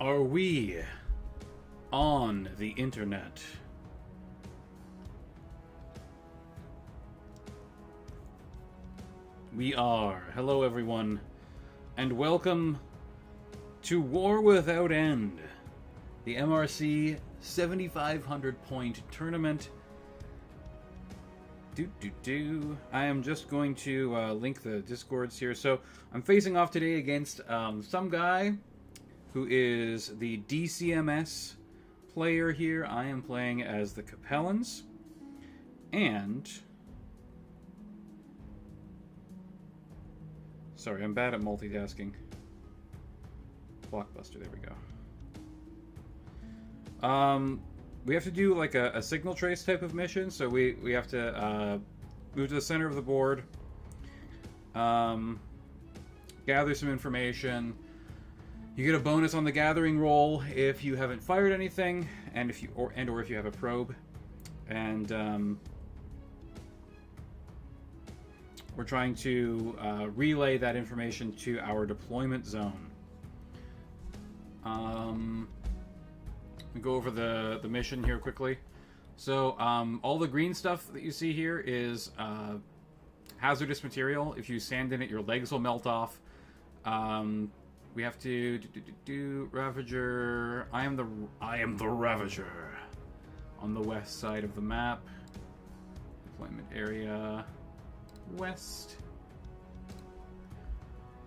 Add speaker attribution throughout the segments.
Speaker 1: Are we on the internet? We are. Hello everyone, and welcome to War Without End, the MRC 7,500 point tournament. I am just going to link the Discords here. So I'm facing off today against some guy who is the DCMS player here. I am playing as the Capellans, and sorry, I'm bad at multitasking. Blockbuster, there we go. We have to do like a signal trace type of mission, so we have to move to the center of the board, gather some information. You get a bonus on the gathering roll if you haven't fired anything, and if you or if you have a probe. And we're trying to relay that information to our deployment zone. We go over the mission here quickly. So all the green stuff that you see here is hazardous material. If you stand in it, your legs will melt off. We have to do Ravager. I am the Ravager on the west side of the map. Deployment area west.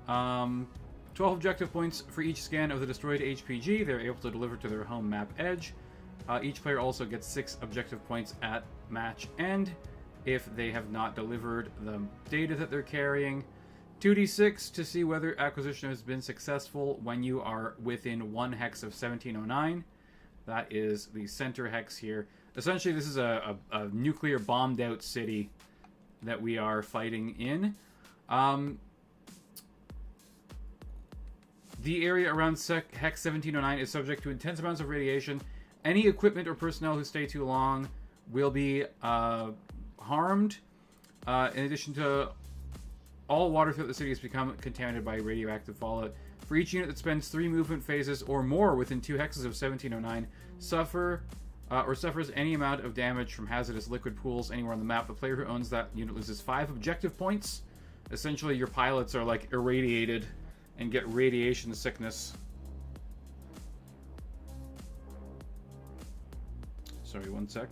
Speaker 1: 12 objective points for each scan of the destroyed HPG they're able to deliver to their home map edge. Each player also gets 6 objective points at match end if they have not delivered the data that they're carrying. 2d6 to see whether acquisition has been successful when you are within 1 hex of 1709. That is the center hex here. Essentially, this is a nuclear bombed out city that we are fighting in. The area around hex 1709 is subject to intense amounts of radiation. Any equipment or personnel who stay too long will be harmed. In addition to all water throughout the city has become contaminated by radioactive fallout. For each unit that spends 3 movement phases or more within 2 hexes of 1709, suffers any amount of damage from hazardous liquid pools anywhere on the map, the player who owns that unit loses 5 objective points. Essentially, your pilots are like irradiated and get radiation sickness. Sorry, one sec.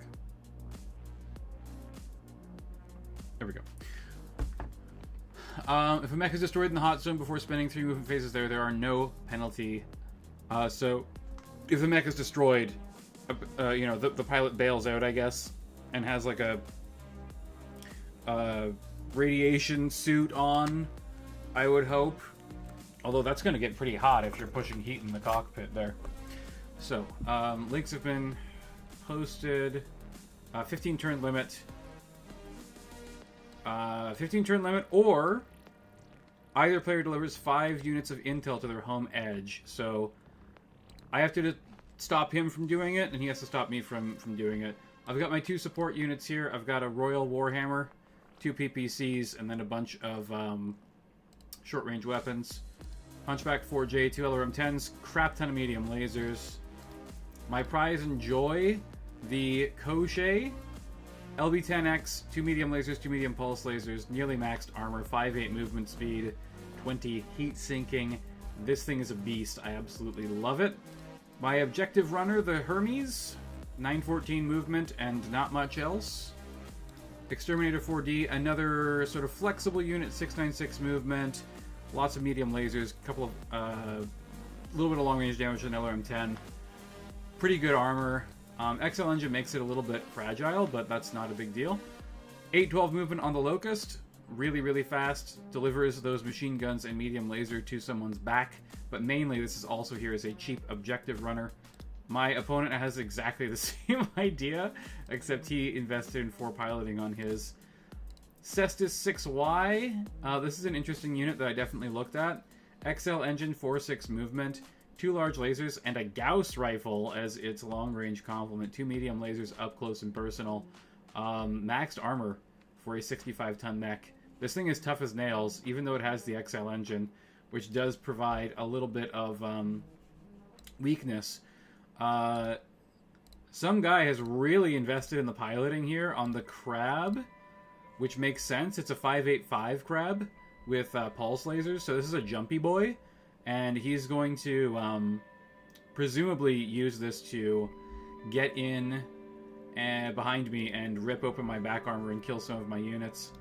Speaker 1: There we go. If a mech is destroyed in the hot zone before spending 3 movement phases there are no penalty. So, if the mech is destroyed, the pilot bails out, I guess, and has like a radiation suit on, I would hope. Although that's going to get pretty hot if you're pushing heat in the cockpit there. So, links have been posted. 15 turn limit. 15 turn limit, or either player delivers 5 units of intel to their home edge. So I have to stop him from doing it, and he has to stop me from doing it. I've got my 2 support units here. I've got a Royal Warhammer, 2 PPCs, and then a bunch of short-range weapons. Hunchback 4J, 2 LRM-10s, crap ton of medium lasers. My prize and joy, the Koshe LB-10X, 2 medium lasers, 2 medium pulse lasers, nearly maxed armor, 5.8 movement speed, 20 heat sinking. This thing is a beast. I absolutely love it. My objective runner, the Hermes, 914 movement and not much else. Exterminator 4D, another sort of flexible unit, 696 movement, lots of medium lasers, a couple of little bit of long range damage with an LRM-10. Pretty good armor. XL engine makes it a little bit fragile, but that's not a big deal. 812 movement on the Locust, really, really fast. Delivers those machine guns and medium laser to someone's back, but mainly this is also here as a cheap objective runner. My opponent has exactly the same idea, except he invested in 4 piloting on his. Cestus 6Y, this is an interesting unit that I definitely looked at. XL engine, 4.6 movement. 2 large lasers, and a Gauss rifle as its long-range complement. 2 medium lasers up close and personal. Maxed armor for a 65-ton mech. This thing is tough as nails, even though it has the XL engine, which does provide a little bit of weakness. Some guy has really invested in the piloting here on the crab, which makes sense. It's a 585 crab with pulse lasers, so this is a jumpy boy, and he's going to presumably use this to get in behind me and rip open my back armor and kill some of my units.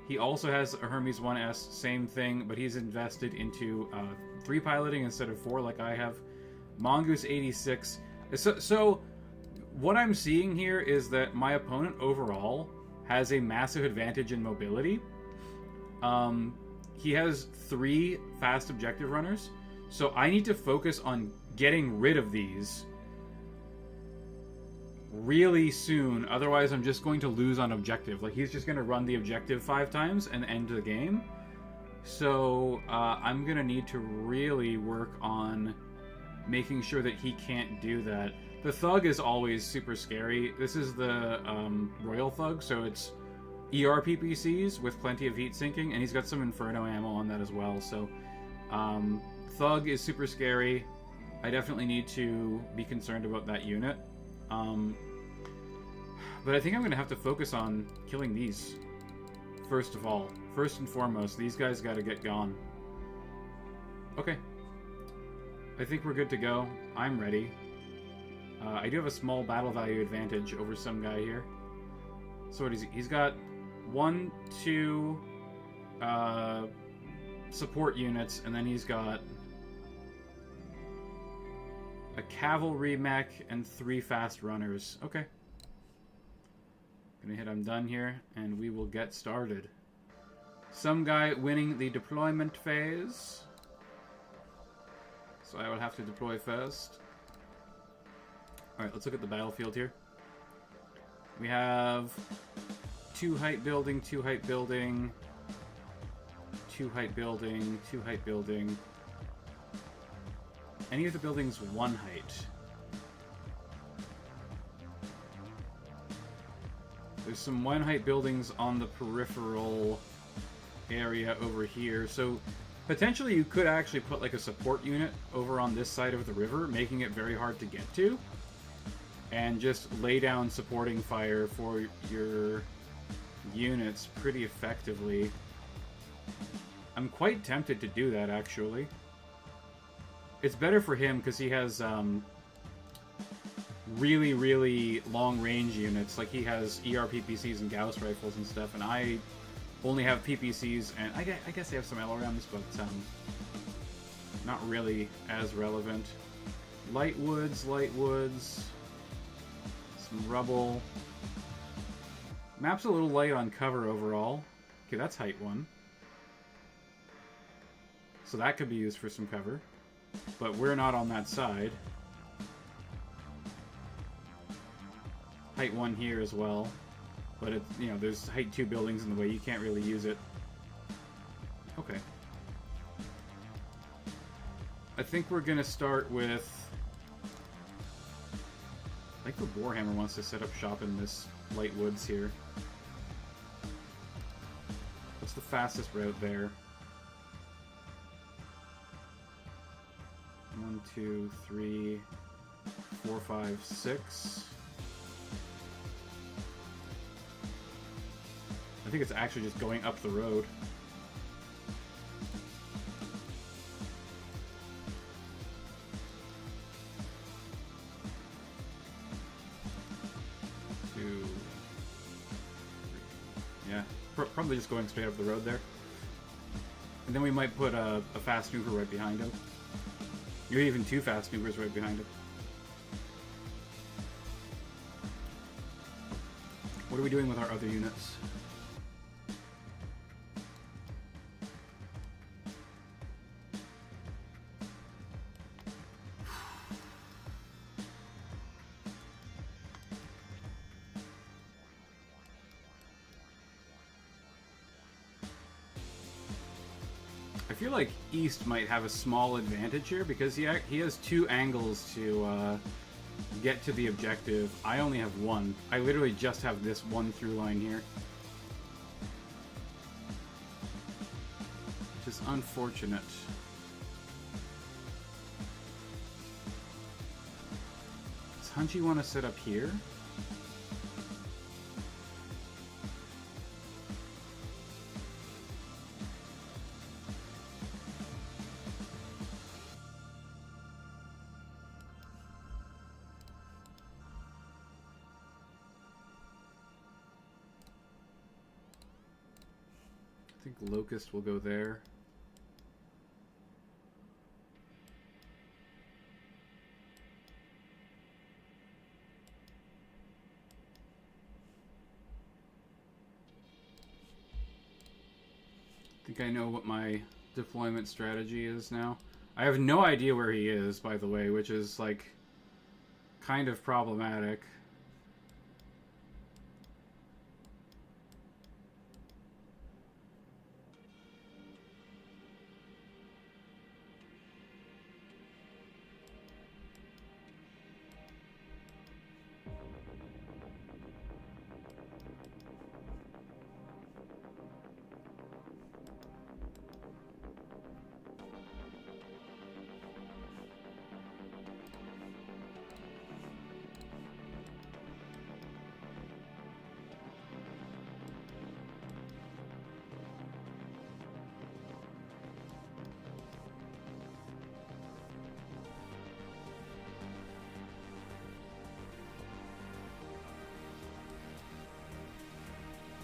Speaker 1: He also has a Hermes 1S, same thing, but he's invested into 3 piloting instead of 4 like I have. Mongoose 86. So what I'm seeing here is that my opponent overall has a massive advantage in mobility. He has 3 fast objective runners, so I need to focus on getting rid of these really soon, otherwise I'm just going to lose on objective. Like, he's just going to run the objective 5 times and end the game. So I'm going to need to really work on making sure that he can't do that. The Thug is always super scary. This is the Royal Thug, so it's ER PPCs with plenty of heat sinking, and he's got some Inferno ammo on that as well. So Thug is super scary. I definitely need to be concerned about that unit. But I think I'm going to have to focus on killing these, first of all. First and foremost, these guys got to get gone. Okay. I think we're good to go. I'm ready. I do have a small battle value advantage over some guy here. So what is he? He's got 1, 2 support units, and then he's got a cavalry mech and 3 fast runners. Okay. Gonna hit I'm done here, and we will get started. Some guy winning the deployment phase. So I will have to deploy first. Alright, let's look at the battlefield here. We have 2 height building, 2 height building, 2 height building, 2 height building. Any of the buildings 1 height. There's some 1 height buildings on the peripheral area over here. So potentially you could actually put like a support unit over on this side of the river, making it very hard to get to. And just lay down supporting fire for your units pretty effectively. I'm quite tempted to do that, actually. It's better for him because he has really, really long-range units. Like, he has ER PPCs and Gauss rifles and stuff, and I only have PPCs, and I guess they have some LRMs, but not really as relevant. Light woods, some rubble. Map's a little light on cover overall. Okay, that's height 1. So that could be used for some cover. But we're not on that side. Height 1 here as well. But it, you know, there's height 2 buildings in the way, you can't really use it. Okay. I think we're gonna start with... I think the Warhammer wants to set up shop in this light woods here. What's the fastest route there? 1, 2, 3, 4, 5, 6. I think it's actually just going up the road. Probably just going straight up the road there. And then we might put a fast snooper right behind him. Or even 2 fast snoopers right behind him. What are we doing with our other units? I feel like East might have a small advantage here because he has 2 angles to get to the objective. I only have 1. I literally just have this 1 through line here. Which is unfortunate. Punchy want to sit up here? I think Locust will go there. I think I know what my deployment strategy is now. I have no idea where he is, by the way, which is, like, kind of problematic.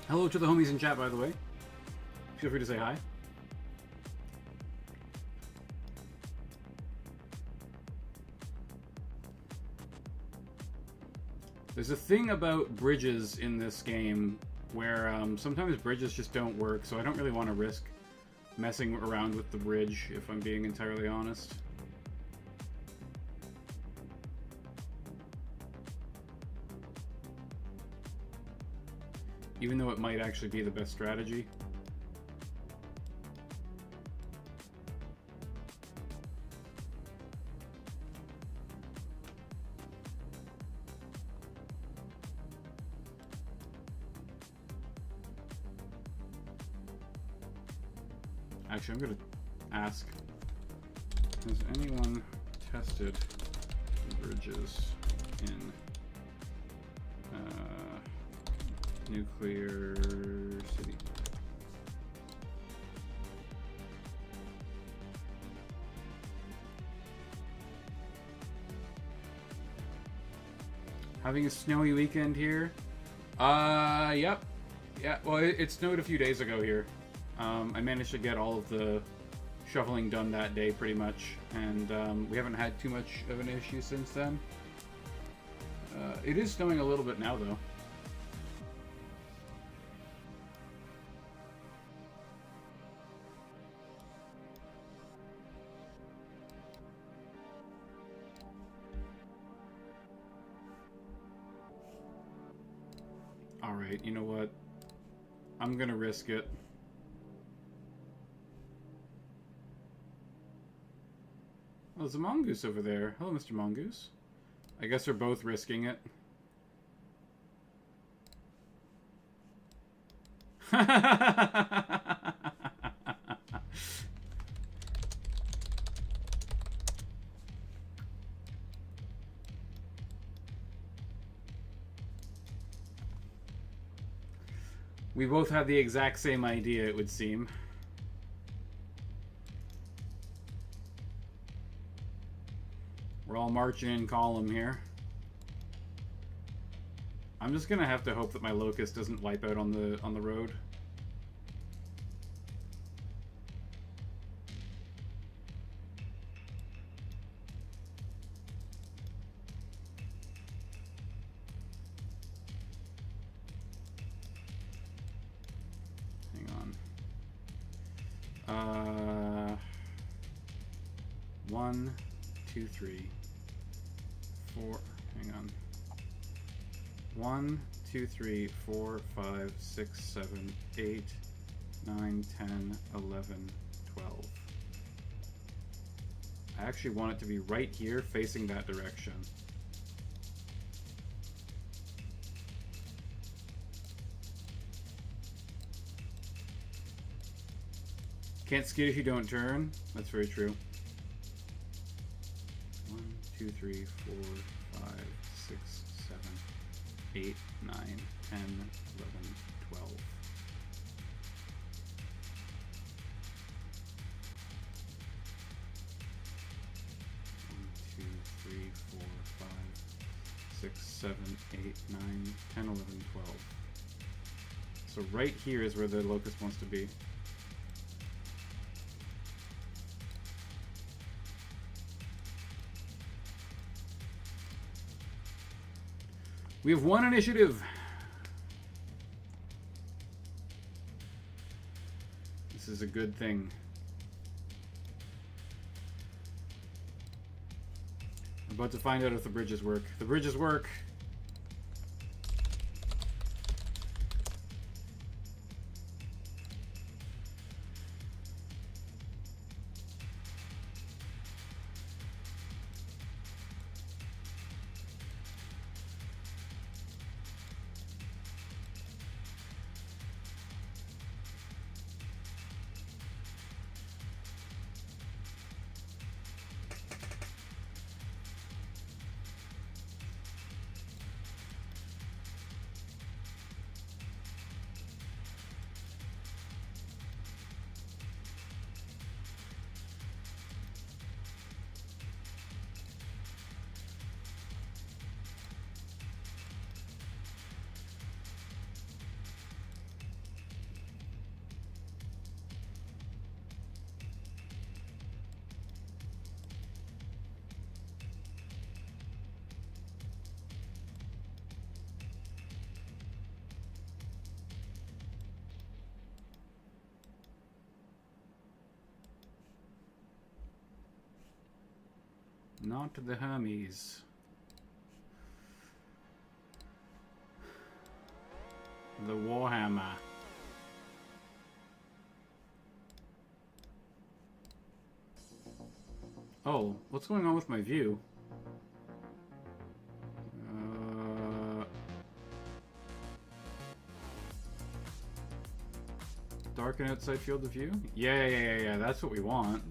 Speaker 1: Hello to the homies in chat, by the way. Feel free to say hi. There's a thing about bridges in this game where sometimes bridges just don't work, so I don't really want to risk messing around with the bridge, if I'm being entirely honest. Even though it might actually be the best strategy. Actually, I'm going to ask, has anyone tested bridges in Nuclear City? Having a snowy weekend here? Yep. Yeah, well, it snowed a few days ago here. I managed to get all of the shoveling done that day, pretty much, and we haven't had too much of an issue since then. It is snowing a little bit now, though. Alright, you know what? I'm gonna risk it. Oh, there's a mongoose over there. Hello, Mr. Mongoose. I guess we're both risking it. We both have the exact same idea, it would seem. We're all marching in column here. I'm just gonna have to hope that my Locust doesn't wipe out on the road. Hang on. 1, 2, 3, 4. Hang on. 1, 2, 3, 4, 5, 6, 7, 8, 9, 10, 11, 12. I actually want it to be right here, facing that direction. Can't skid if you don't turn. That's very true. 1, 2, 3, 4, 5, 8, 9, 10, 11, 12. One, 2, 3, 4, 5, 6, 7, 8, 9, 10, 11, 12. So right here is where the locust wants to be. We have one initiative. This is a good thing. I'm about to find out if the bridges work. The bridges work. Not the Hermes. The Warhammer. Oh, what's going on with my view? Darken outside field of view? Yeah, that's what we want.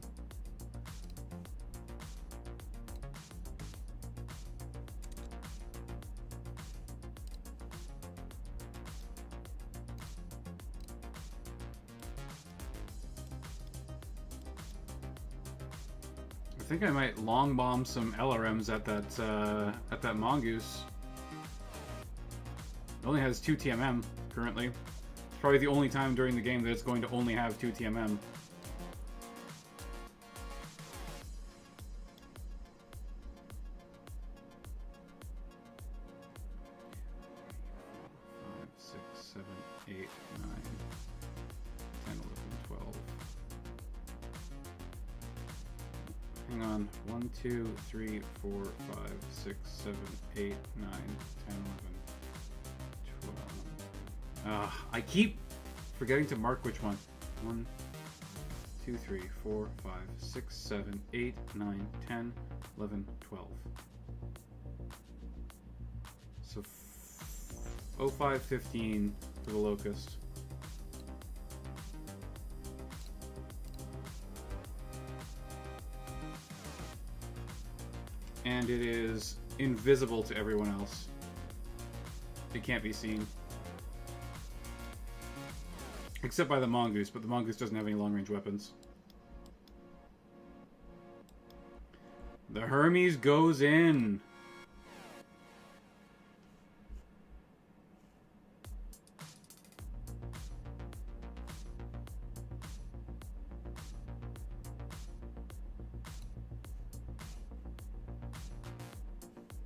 Speaker 1: I think I might long bomb some LRMs at that mongoose. It only has 2 TMM currently. It's probably the only time during the game that it's going to only have 2 TMM. Hang on. 1, 2, 3, 4, 5, 6, 7, 8, 9, 10, 11, 12. I keep forgetting to mark which one. 1, 2, 3, 4, 5, 6, 7, 8, 9, 10, 11, 12. So 05, 15 for the locust. And it is invisible to everyone else. It can't be seen. Except by the mongoose, but the mongoose doesn't have any long-range weapons. The Hermes goes in!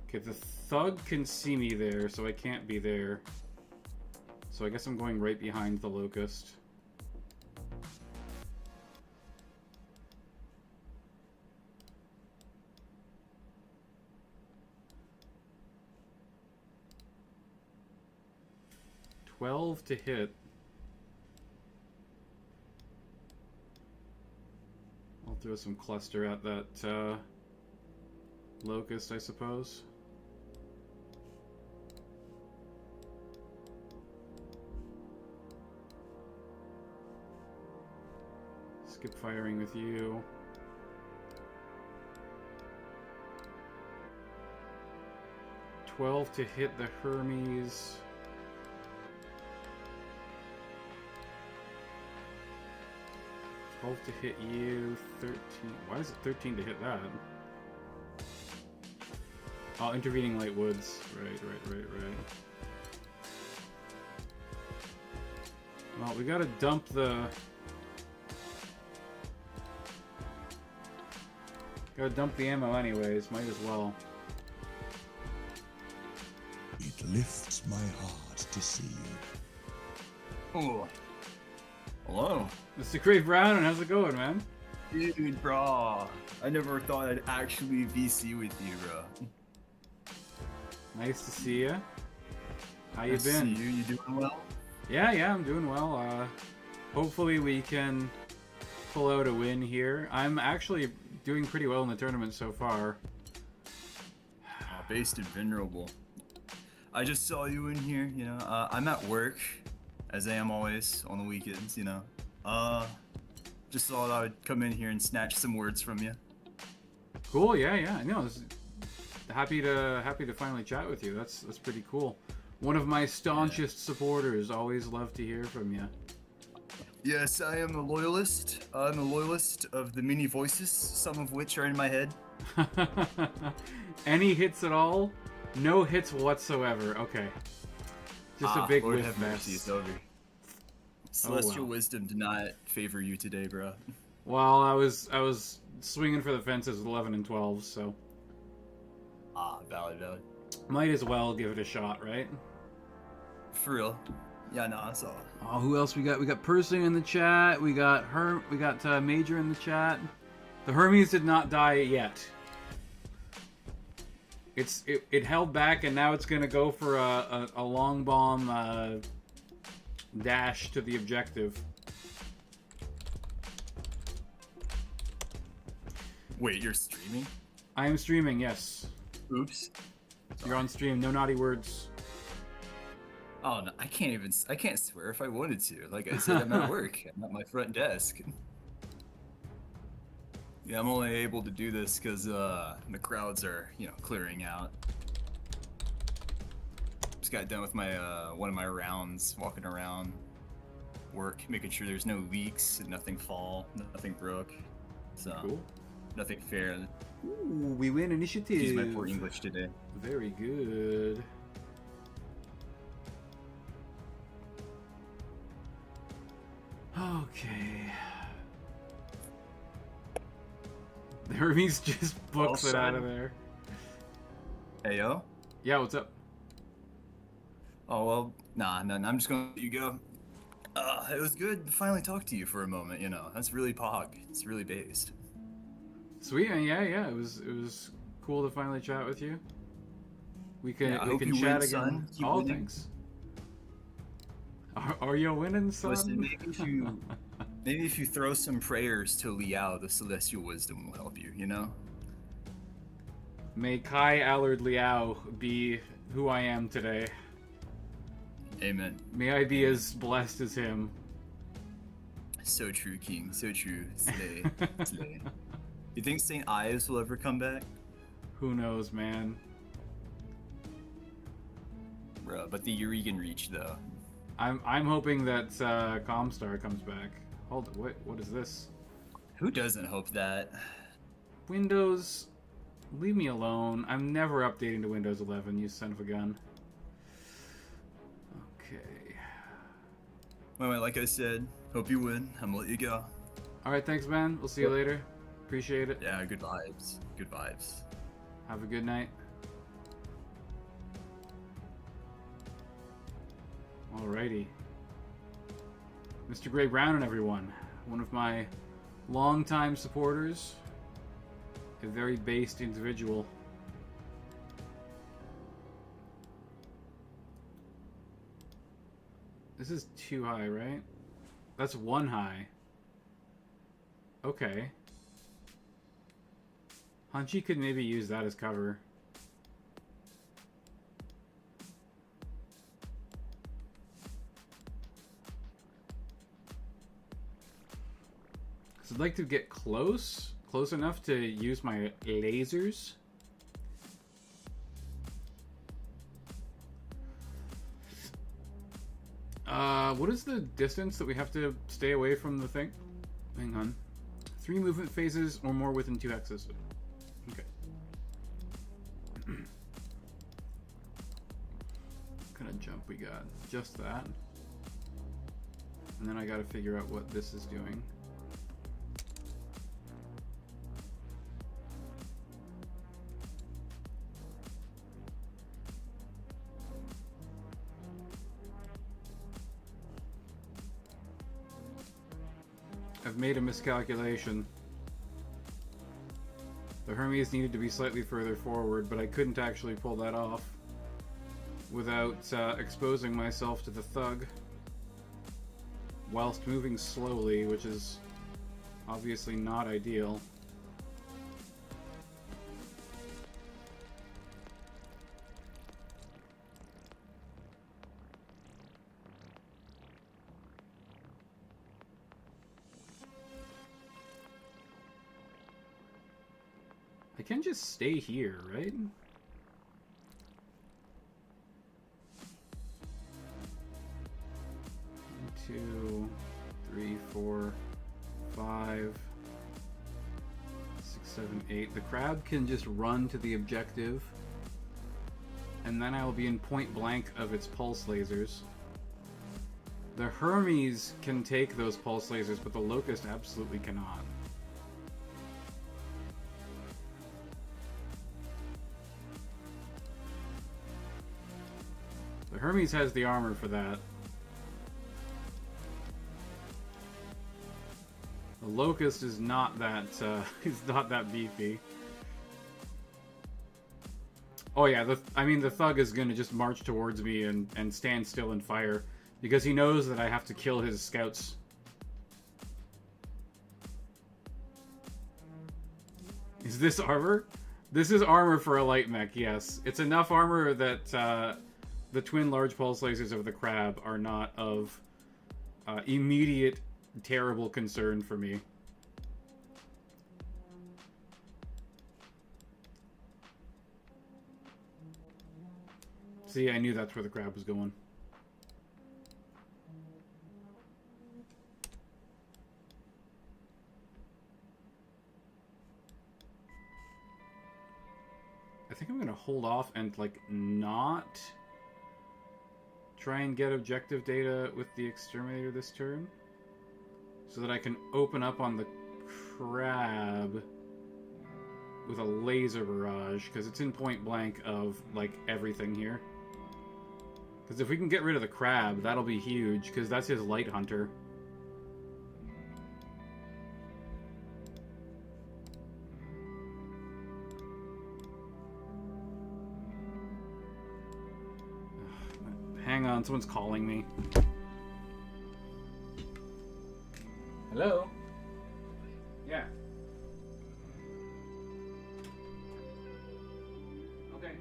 Speaker 1: Okay, the thug can see me there, so I can't be there. So I guess I'm going right behind the locust. $12 to hit. I'll throw some cluster at that locust, I suppose. Skip firing with you. 12 to hit the Hermes. To hit you, 13. Why is it 13 to hit that? Oh, intervening light woods. Right. Well, we gotta dump the... Gotta dump the ammo anyways, might as well.
Speaker 2: It lifts my heart to see you.
Speaker 3: Oh. Hello.
Speaker 1: Mr. Crave Brown, and how's it going, man?
Speaker 3: Dude, bro. I never thought I'd actually VC with you, bro.
Speaker 1: Nice to see you. How you
Speaker 3: Nice to
Speaker 1: been?
Speaker 3: see you. You doing well?
Speaker 1: Yeah, I'm doing well. Hopefully we can pull out a win here. I'm actually doing pretty well in the tournament so far.
Speaker 3: Based and Venerable. I just saw you in here, you know. I'm at work, as I am always on the weekends, you know. Just thought I would come in here and snatch some words from you.
Speaker 1: Cool, yeah. No, happy to finally chat with you. That's pretty cool. One of my staunchest supporters. Always love to hear from you.
Speaker 3: Yes, I am a loyalist. I'm a loyalist of the many voices, some of which are in my head.
Speaker 1: Any hits at all? No hits whatsoever. Okay. Just a big
Speaker 3: Lord
Speaker 1: whiff
Speaker 3: have mercy, it's
Speaker 1: mess.
Speaker 3: over. Celestial
Speaker 1: well.
Speaker 3: wisdom did not favor you today, bro.
Speaker 1: Well, I was swinging for the fences with 11 and 12, so
Speaker 3: Valid.
Speaker 1: might as well give it a shot, right?
Speaker 3: For real. Yeah, no, I saw it.
Speaker 1: Oh, who else we got? We got Person in the chat. We got Major in the chat. The Hermes did not die yet. It held back, and now it's gonna go for a long bomb dash to the objective.
Speaker 3: Wait, you're streaming?
Speaker 1: I am streaming, yes.
Speaker 3: Oops.
Speaker 1: You're on stream. No naughty words.
Speaker 3: Oh no, I can't swear if I wanted to. Like I said, I'm at work. I'm at my front desk. Yeah, I'm only able to do this because the crowds are, you know, clearing out. Just got done with my one of my rounds, walking around work, making sure there's no leaks, and nothing fall, nothing broke. So
Speaker 1: Cool.
Speaker 3: nothing fair.
Speaker 1: Ooh, we win initiative.
Speaker 3: Use my poor English today.
Speaker 1: Very good. Okay. The Hermes just books it out of there.
Speaker 3: Hey yo.
Speaker 1: Yeah, what's up?
Speaker 3: Oh well, nah. I'm just gonna let you go. It was good to finally talk to you for a moment. You know, that's really pog. It's really based.
Speaker 1: Sweet, man. Yeah. It was cool to finally chat with you. We can
Speaker 3: Yeah, I
Speaker 1: we
Speaker 3: hope
Speaker 1: can
Speaker 3: you
Speaker 1: chat
Speaker 3: win,
Speaker 1: again.
Speaker 3: son. Keep
Speaker 1: Oh,
Speaker 3: winning.
Speaker 1: thanks. Are you winning, son?
Speaker 3: Listen, maybe if you throw some prayers to Liao, the celestial wisdom will help you. You know.
Speaker 1: May Kai Allard Liao be who I am today.
Speaker 3: Amen.
Speaker 1: May I be as blessed as him.
Speaker 3: So true, King. So true. Slay. Slay. You think St. Ives will ever come back?
Speaker 1: Who knows, man?
Speaker 3: Bro, but the Euregan Reach, though.
Speaker 1: I'm hoping that Comstar comes back. Hold it, what is this?
Speaker 3: Who doesn't hope that?
Speaker 1: Windows, leave me alone. I'm never updating to Windows 11, you son of a gun. Okay.
Speaker 3: Well, like I said, hope you win. I'm gonna let you go.
Speaker 1: Alright, thanks, man. We'll see you later. Appreciate it.
Speaker 3: Yeah, good vibes. Good vibes.
Speaker 1: Have a good night. Alrighty. Mr. Gray Brown and everyone. One of my longtime supporters. A very based individual. This is too high, right? That's one high. Okay. Hunchy could maybe use that as cover. So I'd like to get close enough to use my lasers. What is the distance that we have to stay away from the thing? Hang on. 3 movement phases or more within 2 hexes. Okay. What kind of jump we got? Just that. And then I gotta figure out what this is doing. I've made a miscalculation. The Hermes needed to be slightly further forward, but I couldn't actually pull that off without exposing myself to the thug whilst moving slowly, which is obviously not ideal. I can just stay here, right? 2, 3, 4, 5, 6, 7, 8. The crab can just run to the objective, and then I will be in point blank of its pulse lasers. The Hermes can take those pulse lasers, but the Locust absolutely cannot. The Hermes has the armor for that. The Locust is not that is not that beefy. Oh yeah, I mean the thug is gonna just march towards me and stand still and fire because he knows that I have to kill his scouts. Is this armor? This is armor for a light mech, yes. It's enough armor that the twin large pulse lasers of the crab are not of immediate terrible concern for me. See, I knew that's where the crab was going. I think I'm gonna hold off and like not try and get objective data with the exterminator this turn, so that I can open up on the crab with a laser barrage, because it's in point blank of like everything here. Because if we can get rid of the crab, that'll be huge, because that's his light hunter. Hang on, someone's calling me. Hello? Yeah. Okay.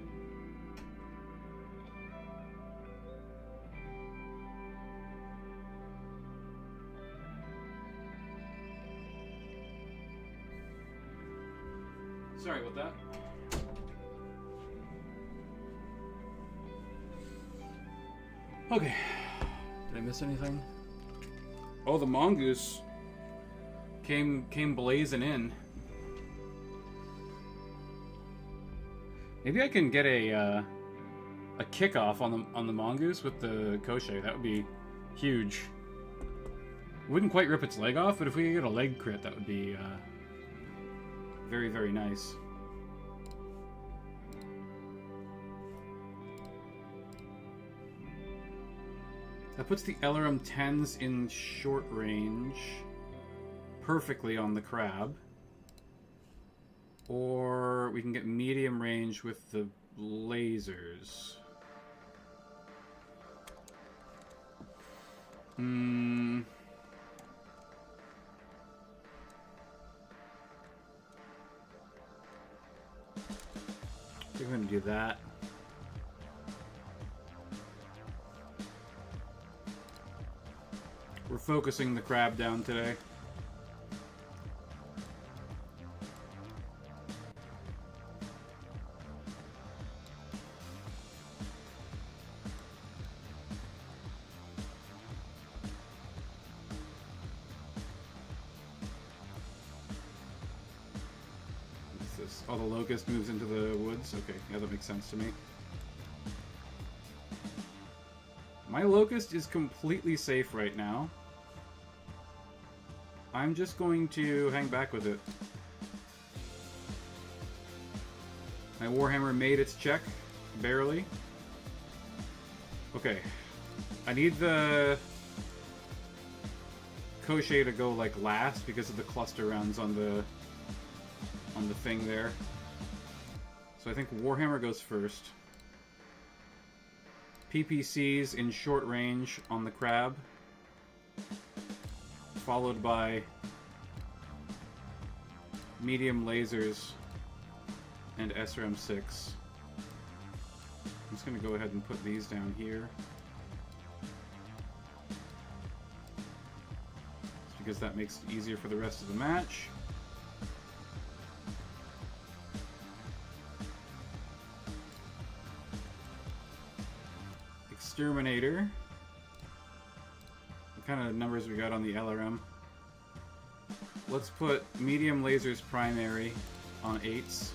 Speaker 1: Sorry about that. Okay. Did I miss anything? Oh, the mongoose came blazing in. Maybe I can get a kickoff on the mongoose with the Koshe. That would be huge. Wouldn't quite rip its leg off, but if we could get a leg crit, that would be very, very nice. That puts the Elerum 10s in short range perfectly on the crab. Or we can get medium range with the lasers. I think I'm gonna do that. We're focusing the crab down today. this? Oh, the locust moves into the woods? Okay, yeah, that makes sense to me. My locust is completely safe right now. I'm just going to hang back with it. My Warhammer made its check, barely. Okay. I need the Crochet to go like last because of the cluster rounds on the thing there. So I think Warhammer goes first. PPCs in short range on the crab, followed by medium lasers and SRM6. I'm just going to go ahead and put these down here. Just because that makes it easier for the rest of the match. Exterminator. What kind of numbers we got on the LRM? Let's put medium lasers primary on 8s.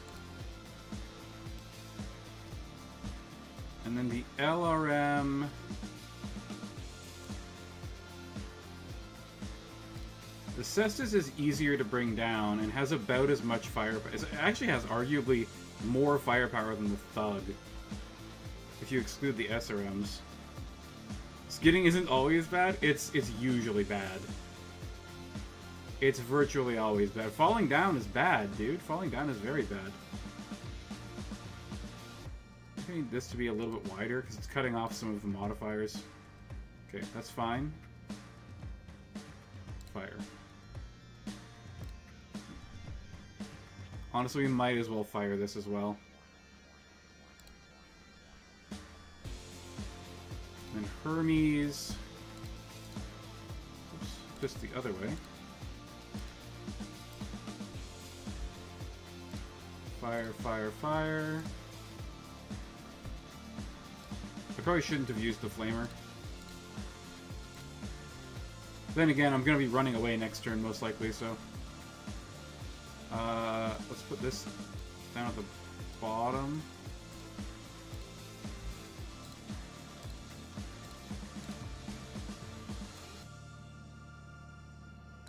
Speaker 1: And then the LRM... The Cestus is easier to bring down and has about as much firepower. It actually has arguably more firepower than the Thug, if you exclude the SRMs. Skidding isn't always bad, it's usually bad. It's virtually always bad. Falling down is bad, dude. Falling down is very bad. I need this to be a little bit wider because it's cutting off some of the modifiers. Okay, that's fine. Fire. Honestly, we might as well fire this as well. And Hermes. Oops, just the other way. Fire, fire, fire. I probably shouldn't have used the flamer. Then again, I'm going to be running away next turn, most likely, so... let's put this down at the bottom.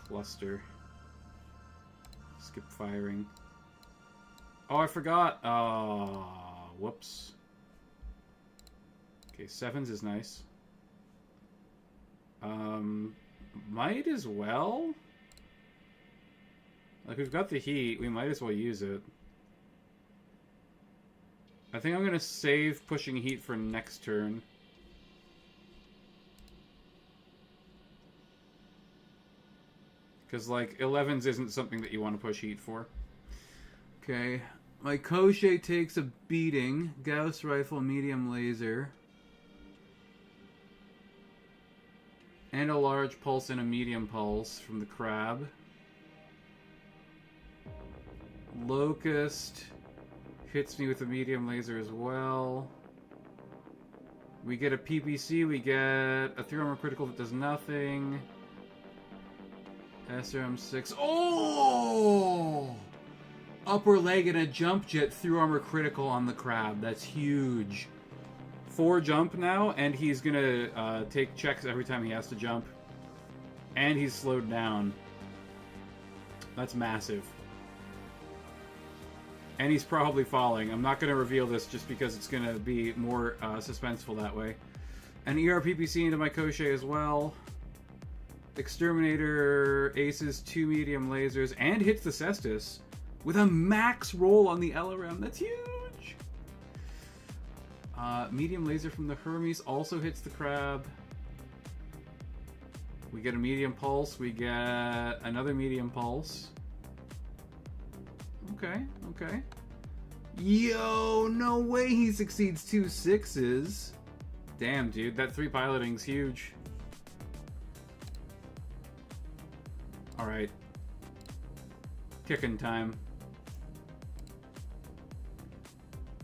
Speaker 1: Cluster. Skip firing. Oh, I forgot! Whoops. Okay, 7s is nice. Might as well? Like, we've got the heat, we might as well use it. I think I'm gonna save pushing heat for next turn. Because, like, 11s isn't something that you want to push heat for. Okay, my Crochet takes a beating. Gauss rifle, medium laser. And a large pulse and a medium pulse from the crab. Locust hits me with a medium laser as well. We get a PPC, we get a 3 armor critical that does nothing. SRM6. Oh! Upper leg and a jump jet through armor critical on the crab. That's huge. 4 jump now, and he's gonna take checks every time he has to jump. And he's slowed down. That's massive. And he's probably falling. I'm not gonna reveal this just because it's gonna be more suspenseful that way. An ERPPC into my Crochet as well. Exterminator aces 2 medium lasers and hits the Cestus with a max roll on the LRM. That's huge! Medium laser from the Hermes also hits the crab. We get a medium pulse. We get another medium pulse. Okay, okay. Yo, no way he succeeds 2 6s. Damn, dude, that 3 piloting's huge. Alright. Kicking time.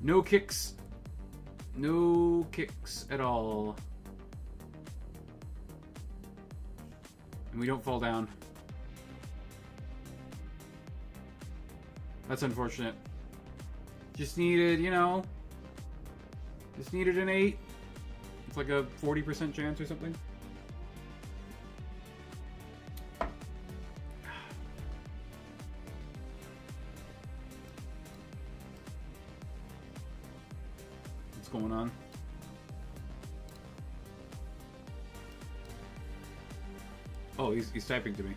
Speaker 1: No kicks. No kicks at all. And we don't fall down. That's unfortunate. Just needed, you know... Just needed an 8. It's like a 40% chance or something. What's going on? Oh, he's typing to me.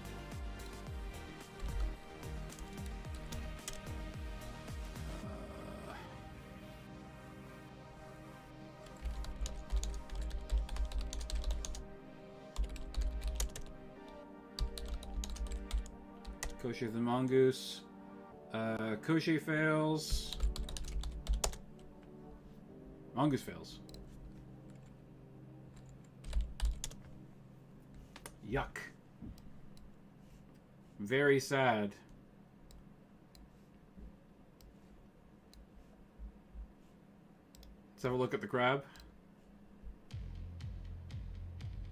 Speaker 1: Kosher the mongoose. Kosher fails. Mongoose fails. Yuck. Very sad. Let's have a look at the crab.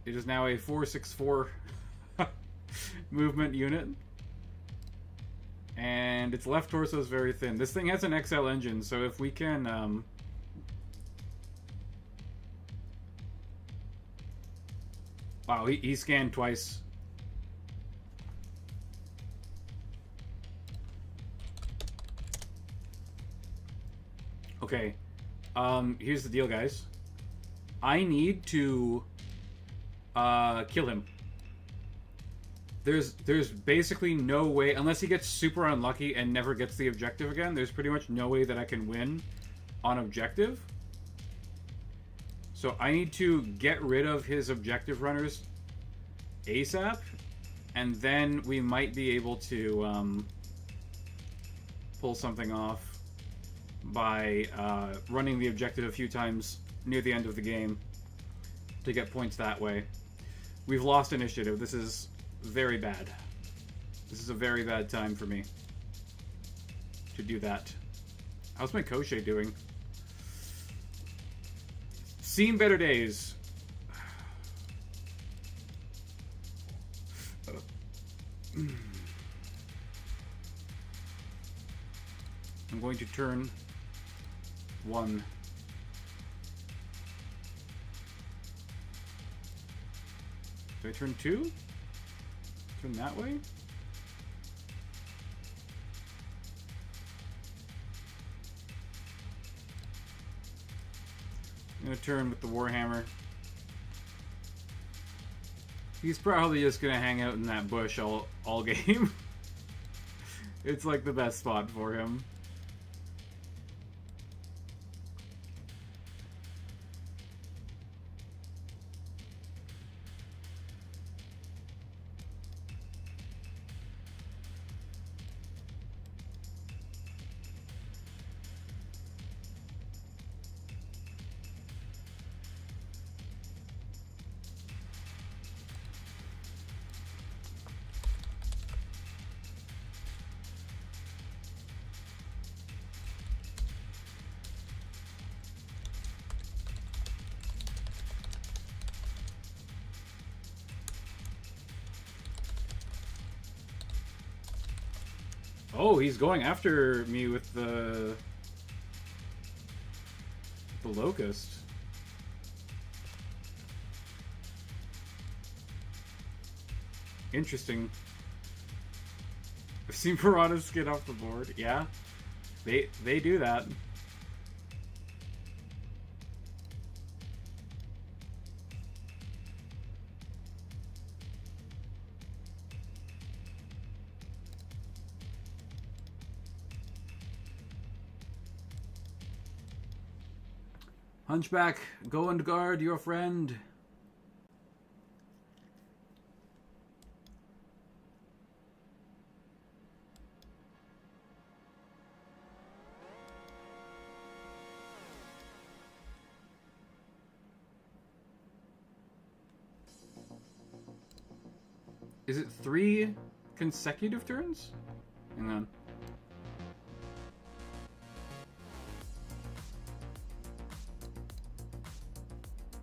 Speaker 1: It is now a 464 movement unit. And its left torso is very thin. This thing has an XL engine, so if we can... Wow, he scanned twice. Okay. Here's the deal, guys. I need to kill him. There's basically no way, unless he gets super unlucky and never gets the objective again, there's pretty much no way that I can win on objective. So I need to get rid of his objective runners ASAP, and then we might be able to pull something off by running the objective a few times near the end of the game to get points that way. We've lost initiative. This is very bad. This is a very bad time for me to do that. How's my Kosher doing? Seen better days. I'm going to turn 1. Do I turn 2? Turn that way? I'm gonna turn with the Warhammer. He's probably just gonna hang out in that bush all game. It's like the best spot for him. Oh, he's going after me with the locust. Interesting. I've seen piranhas get off the board. Yeah, they do that. Hunchback, go and guard your friend. Is it 3 consecutive turns? Hang on.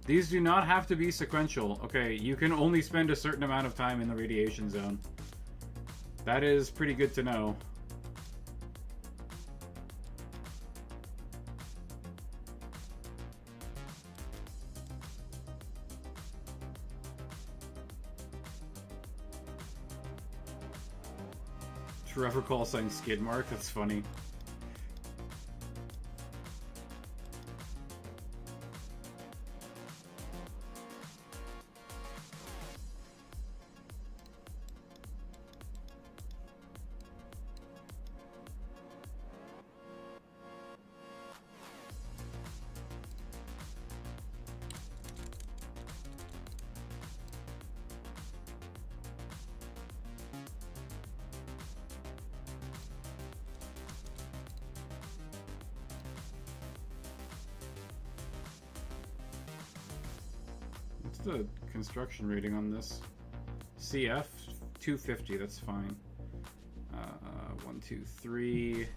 Speaker 1: These do not have to be sequential. Okay, you can only spend a certain amount of time in the radiation zone. That is pretty good to know. Forever call sign skid mark. That's funny. The construction rating on this? CF 250, that's fine. 1, 2, 3,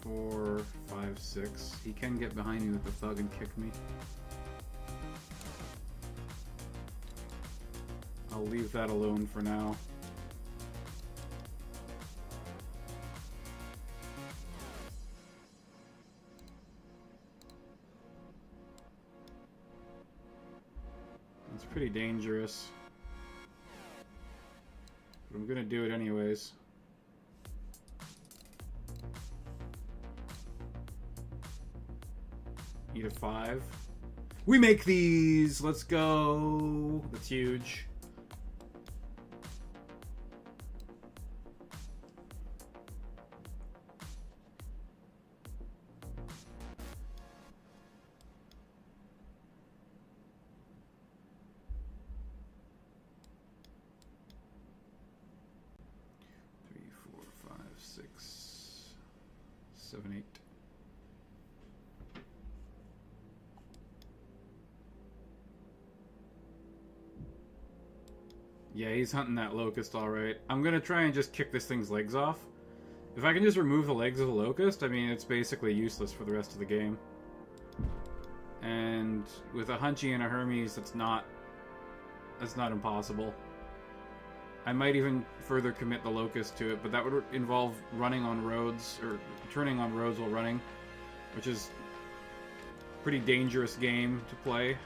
Speaker 1: 4, 5, 6. He can get behind me with the thug and kick me. I'll leave that alone for now. Pretty dangerous, but I'm gonna do it anyways. Need a 5. We make these! Let's go! That's huge. Yeah, he's hunting that locust alright. I'm gonna try and just kick this thing's legs off. If I can just remove the legs of the locust, I mean, it's basically useless for the rest of the game. And with a Hunchy and a Hermes, that's not impossible. I might even further commit the locust to it, but that would involve running on roads, or turning on roads while running, which is a pretty dangerous game to play.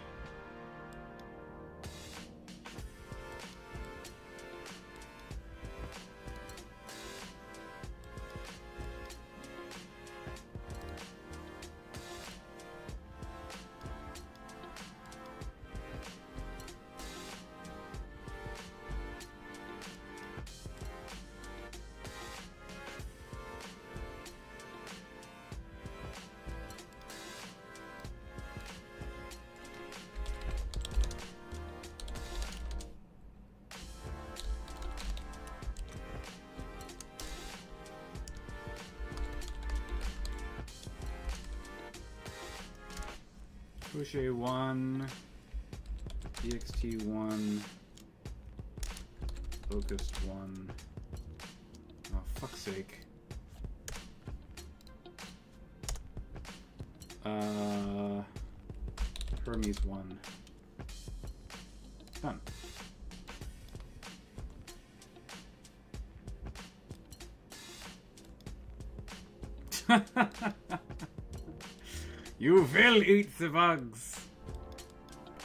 Speaker 1: Crochet 1, DXT 1, Locust 1. Oh, fuck's sake. Hermes 1. Done. You will eat the bugs.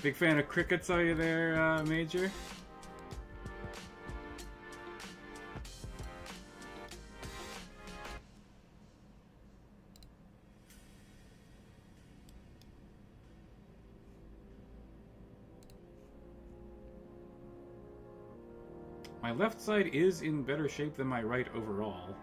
Speaker 1: Big fan of crickets, are you there, Major? My left side is in better shape than my right overall.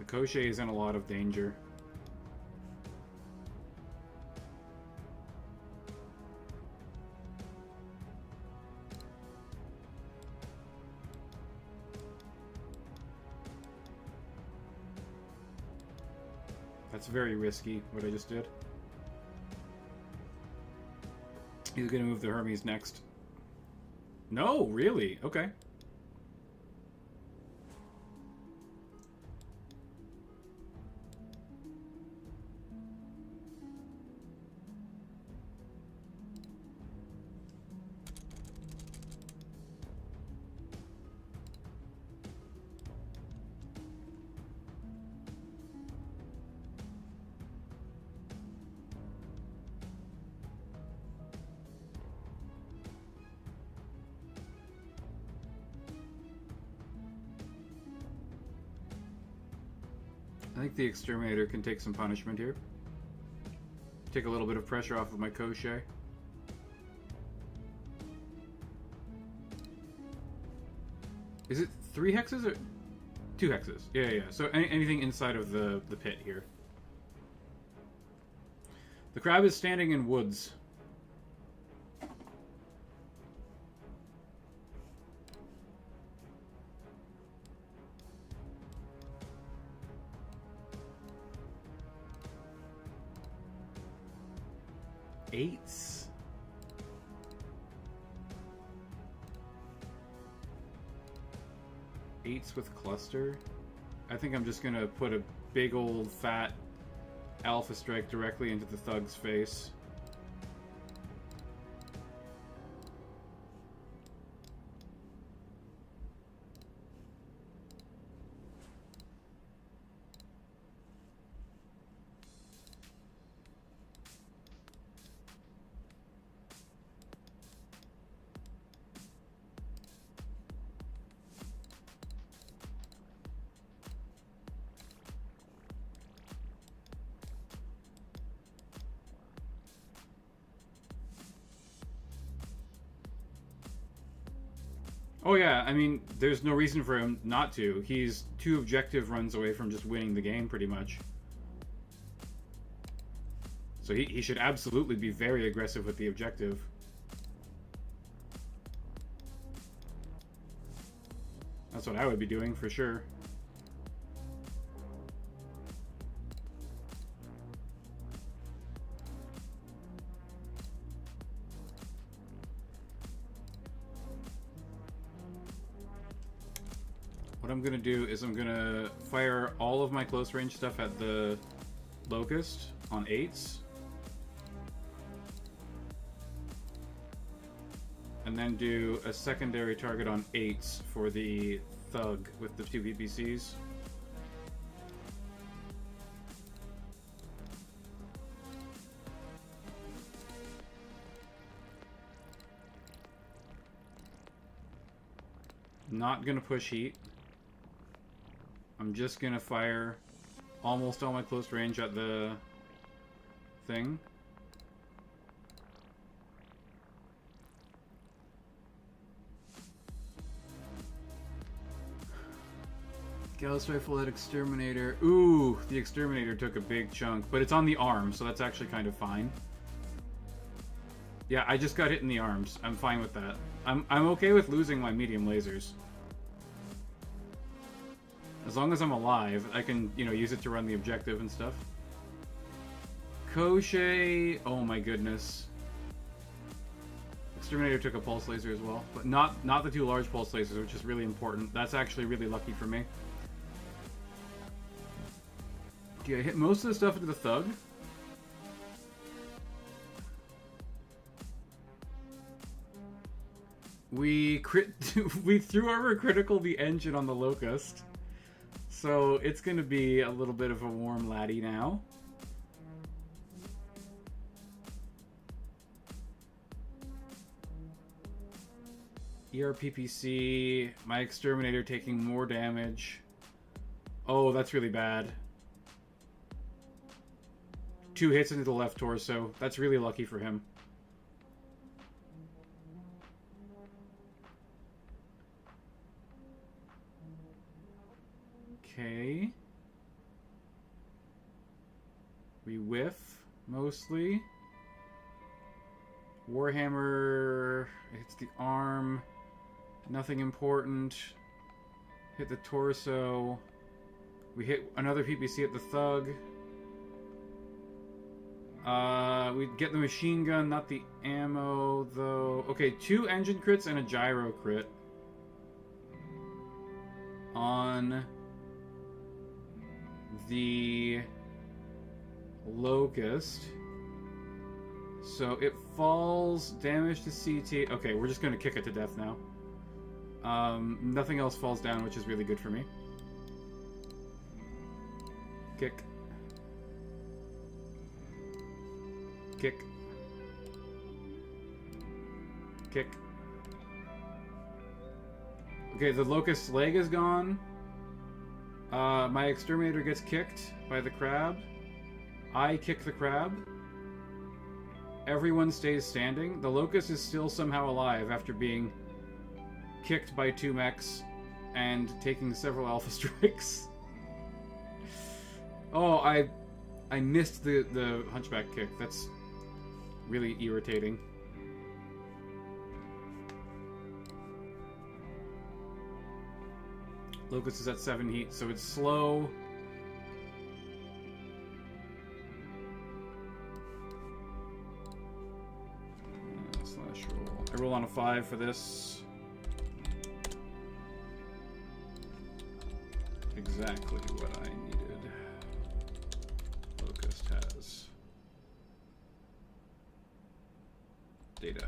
Speaker 1: Crochet is in a lot of danger. That's very risky, what I just did. He's gonna move the Hermes next. No, really? Okay. I think the Exterminator can take some punishment here. Take a little bit of pressure off of my Crochet. Is it 3 hexes or 2 hexes? Yeah. So anything inside of the pit here. The crab is standing in woods. Eights. Eights with cluster. I think I'm just gonna put a big old fat alpha strike directly into the thug's face. Oh yeah, I mean, there's no reason for him not to. He's 2 objective runs away from just winning the game, pretty much. So he should absolutely be very aggressive with the objective. That's what I would be doing, for sure. What I'm gonna do is I'm gonna fire all of my close range stuff at the Locust on 8s. And then do a secondary target on 8s for the Thug with the 2 PPCs. Not gonna push heat. I'm just gonna fire almost all my close range at the thing. Gauss rifle at Exterminator. Ooh, the Exterminator took a big chunk, but it's on the arm, so that's actually kind of fine. Yeah, I just got hit in the arms. I'm fine with that. I'm okay with losing my medium lasers. As long as I'm alive, I can, you know, use it to run the objective and stuff. Crochet, oh my goodness. Exterminator took a pulse laser as well, but not the 2 large pulse lasers, which is really important. That's actually really lucky for me. Okay, I hit most of the stuff into the Thug. We threw overcritical the engine on the Locust. So it's going to be a little bit of a warm laddie now. ERPPC, my Exterminator taking more damage. Oh, that's really bad. 2 hits into the left torso. That's really lucky for him. Okay. We whiff, mostly. Warhammer hits the arm. Nothing important. Hit the torso. We hit another PPC at the Thug. We get the machine gun, not the ammo, though. Okay, 2 engine crits and a gyro crit. On the Locust. So it falls, damage to CT. Okay, we're just gonna kick it to death now. Nothing else falls down, which is really good for me. Kick. Kick. Kick. Okay, the Locust's leg is gone. My exterminator gets kicked by the crab. I kick the crab. Everyone stays standing. The Locust is still somehow alive after being kicked by 2 mechs and taking several alpha strikes. Oh, I missed the hunchback kick. That's really irritating. Locust is at 7 heat, so it's slow. Slash roll. I roll on a 5 for this. Exactly what I needed. Locust has data.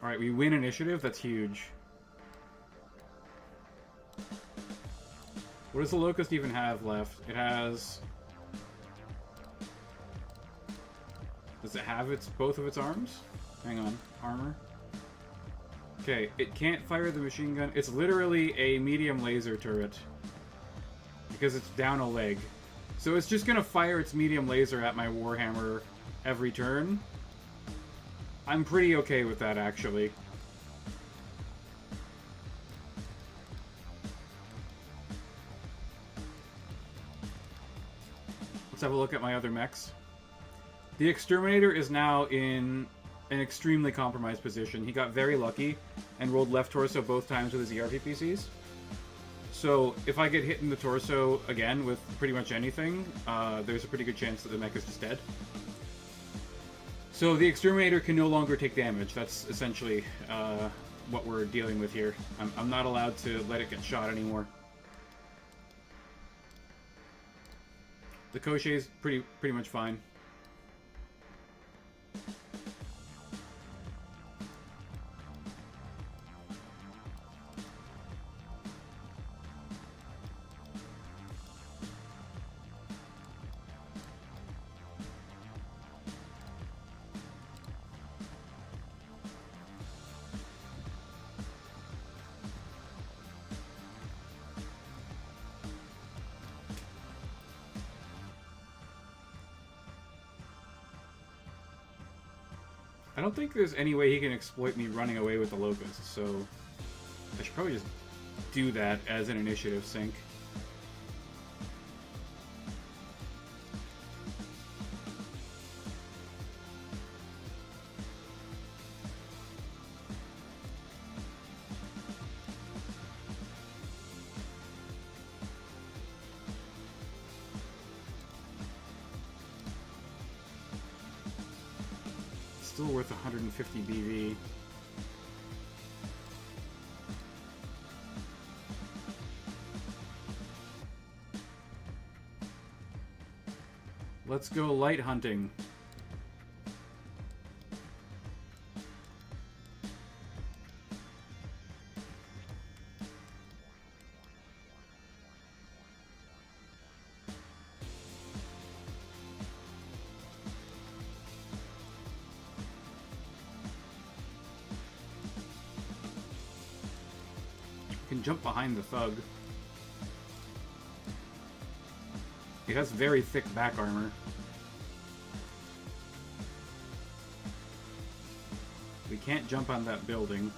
Speaker 1: Alright, we win initiative. That's huge. What does the Locust even have left? It has... Does it have both of its arms? Hang on. Armor. Okay, it can't fire the machine gun. It's literally a medium laser turret. Because it's down a leg. So it's just gonna fire its medium laser at my Warhammer every turn. I'm pretty okay with that, actually. Let's have a look at my other mechs. The Exterminator is now in an extremely compromised position. He got very lucky and rolled left torso both times with his ERPPCs. So if I get hit in the torso again with pretty much anything, there's a pretty good chance that the mech is just dead. So the Exterminator can no longer take damage. That's essentially what we're dealing with here. I'm not allowed to let it get shot anymore. The Koshei's pretty much fine. I don't think there's any way he can exploit me running away with the Locust, so I should probably just do that as an initiative sync. Still worth 150 BV. Let's go light hunting. Can jump behind the thug. It has very thick back armor. We can't jump on that building.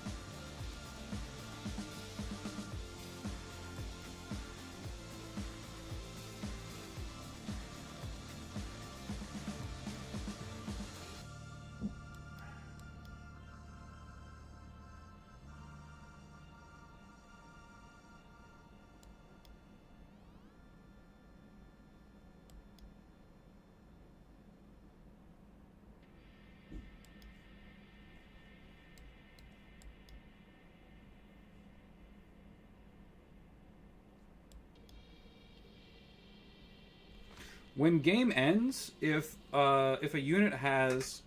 Speaker 1: When game ends, if a unit has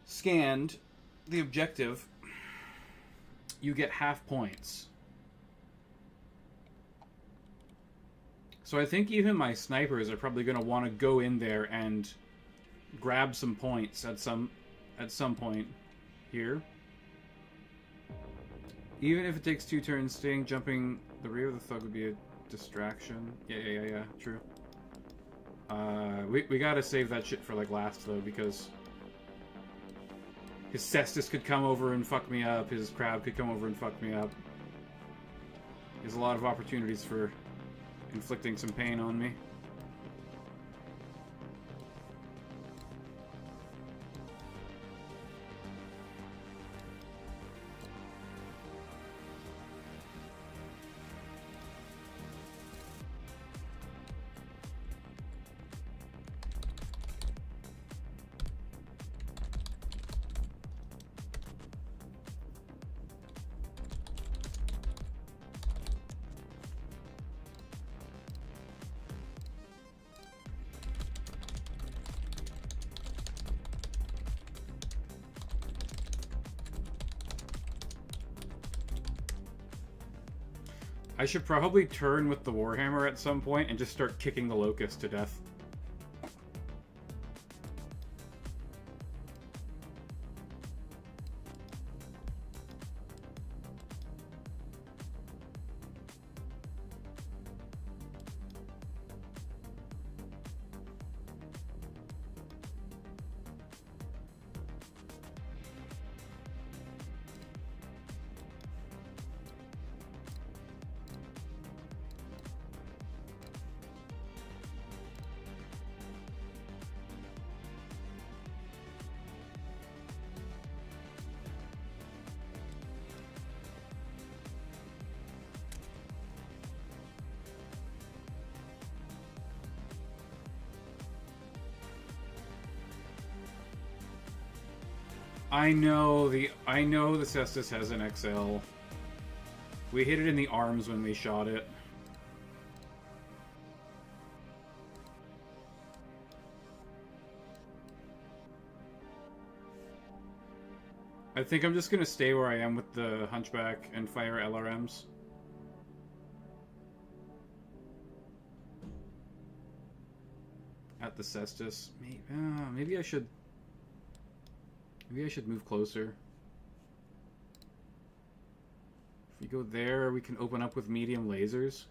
Speaker 1: scanned the objective, you get half points. So I think even my snipers are probably going to want to go in there and grab some points at some point here. Even if it takes 2 turns, staying jumping the rear of the thug would be a distraction. Yeah, true. We gotta save that shit for like last though, because his Cestus could come over and fuck me up, his crab could come over and fuck me up. There's a lot of opportunities for inflicting some pain on me. I should probably turn with the Warhammer at some point and just start kicking the Locust to death. I know the Cestus has an XL. We hit it in the arms when we shot it. I think I'm just gonna stay where I am with the Hunchback and fire LRMs. At the Cestus. Maybe I should... Maybe I should move closer. If we go there, we can open up with medium lasers.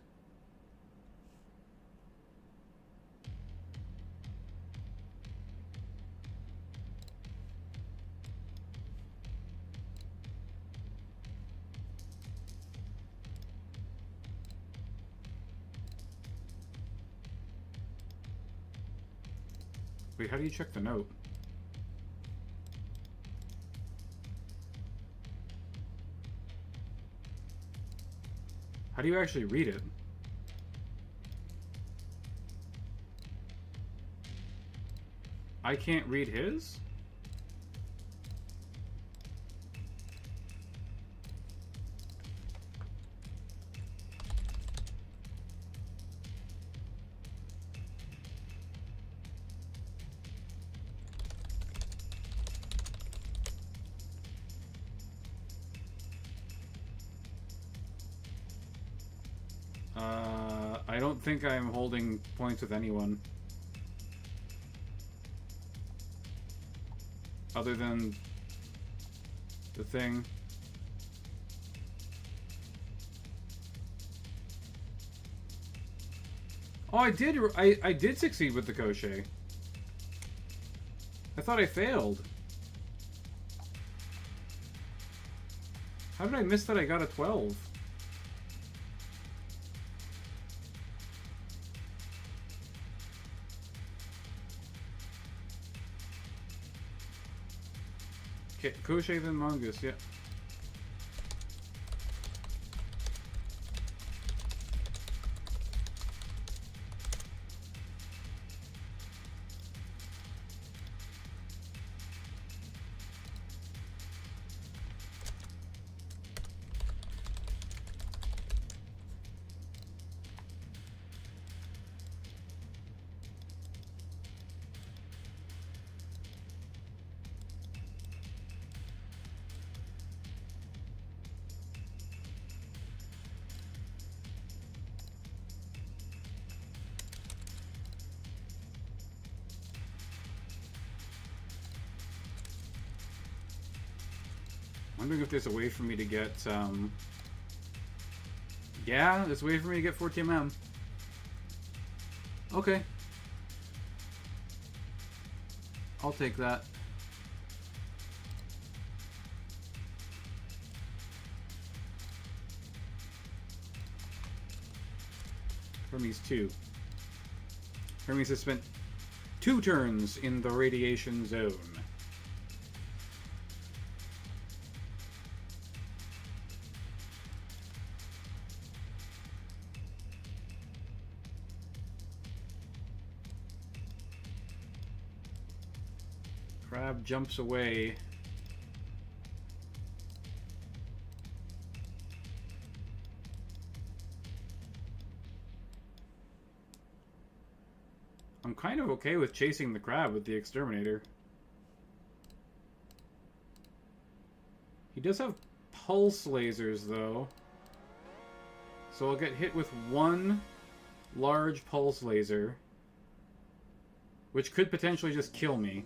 Speaker 1: Wait, how do you check the note? How do you actually read it? I can't read his? I don't think I'm holding points with anyone. Other than the thing. Oh, I did succeed with the crochet. I thought I failed. How did I miss that I got a 12? Okay, crochet then mongoose, yeah. Wondering if there's a way for me to get, Yeah, there's a way for me to get 4TMM. Okay. I'll take that. Hermes 2. Hermes has spent 2 turns in the radiation zone. Crab jumps away. I'm kind of okay with chasing the crab with the exterminator. He does have pulse lasers, though. So I'll get hit with 1 large pulse laser, which could potentially just kill me.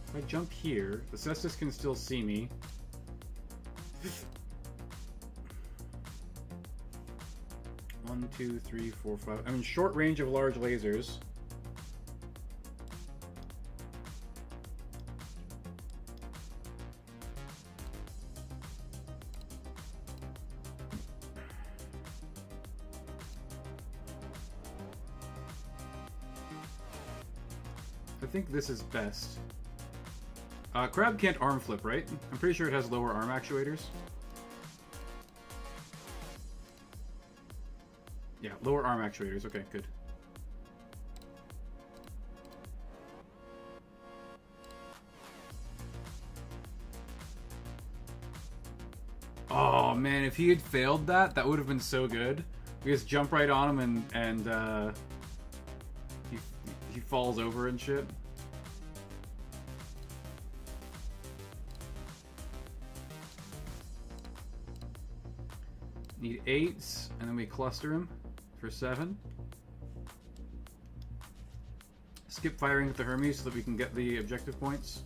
Speaker 1: If I jump here, the Cestus can still see me. One, two, three, four, five. I'm in short range of large lasers. I think this is best. Crab can't arm flip, right? I'm pretty sure it has lower arm actuators. Yeah, lower arm actuators. Okay, good. Oh man, if he had failed that, that would have been so good. We just jump right on him and he falls over and shit. Need 8s, and then we cluster him for 7. Skip firing with the Hermes so that we can get the objective points.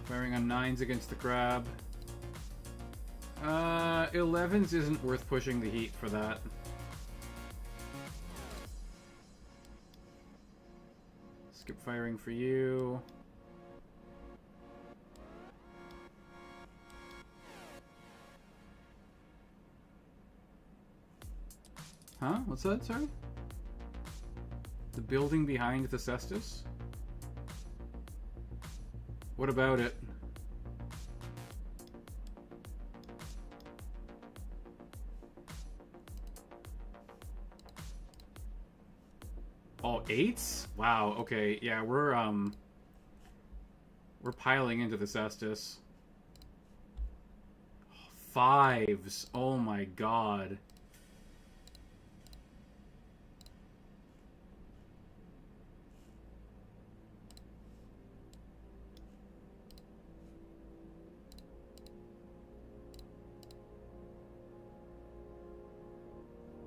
Speaker 1: Firing on 9s against the crab. 11s isn't worth pushing the heat for that. Skip firing for you. Huh? What's that, sorry? The building behind the Cestus? What about it? Oh, 8s? Wow, okay. Yeah, we're piling into the Cestus. 5s. Oh my god.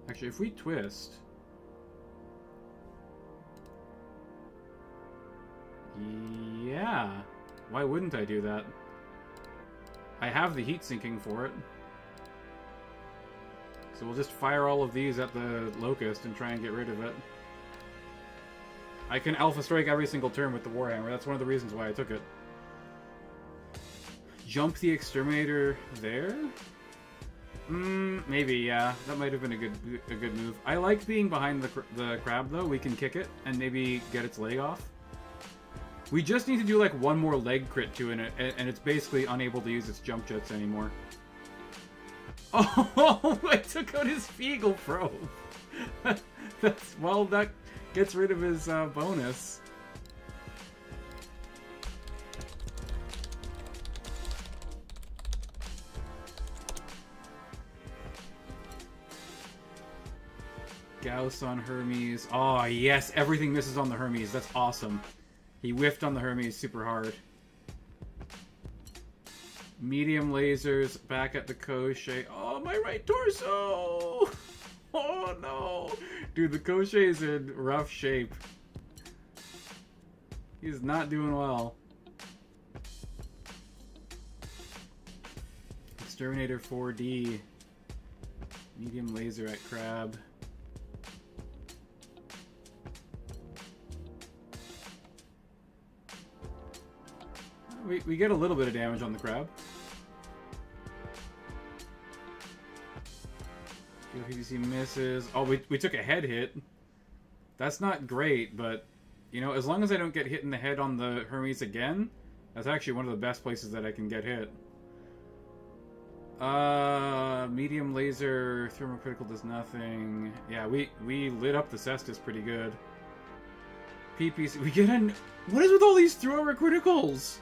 Speaker 1: Actually, if we twist... Yeah. Why wouldn't I do that? I have the heat sinking for it. So we'll just fire all of these at the Locust and try and get rid of it. I can Alpha Strike every single turn with the Warhammer. That's one of the reasons why I took it. Jump the Exterminator there? Maybe, yeah. That might have been a good move. I like being behind the crab, though. We can kick it and maybe get its leg off. We just need to do, like, one more leg crit to it, and it's basically unable to use its jump jets anymore. Oh, I took out his Feegle probe. Well, that gets rid of his bonus. Gauss on Hermes. Oh, yes, everything misses on the Hermes. That's awesome. He whiffed on the Hermes super hard. Medium lasers back at the Koshe. Oh, my right torso! Oh no! Dude, the Koshe is in rough shape. He's not doing well. Exterminator 4D. Medium laser at Crab. We get a little bit of damage on the Crab. PVC misses. Oh, we took a head hit. That's not great, but, you know, as long as I don't get hit in the head on the Hermes again, that's actually one of the best places that I can get hit. Medium laser, thermocritical does nothing. Yeah, we lit up the Cestus pretty good. PPC, we get an... What is with all these thrower criticals?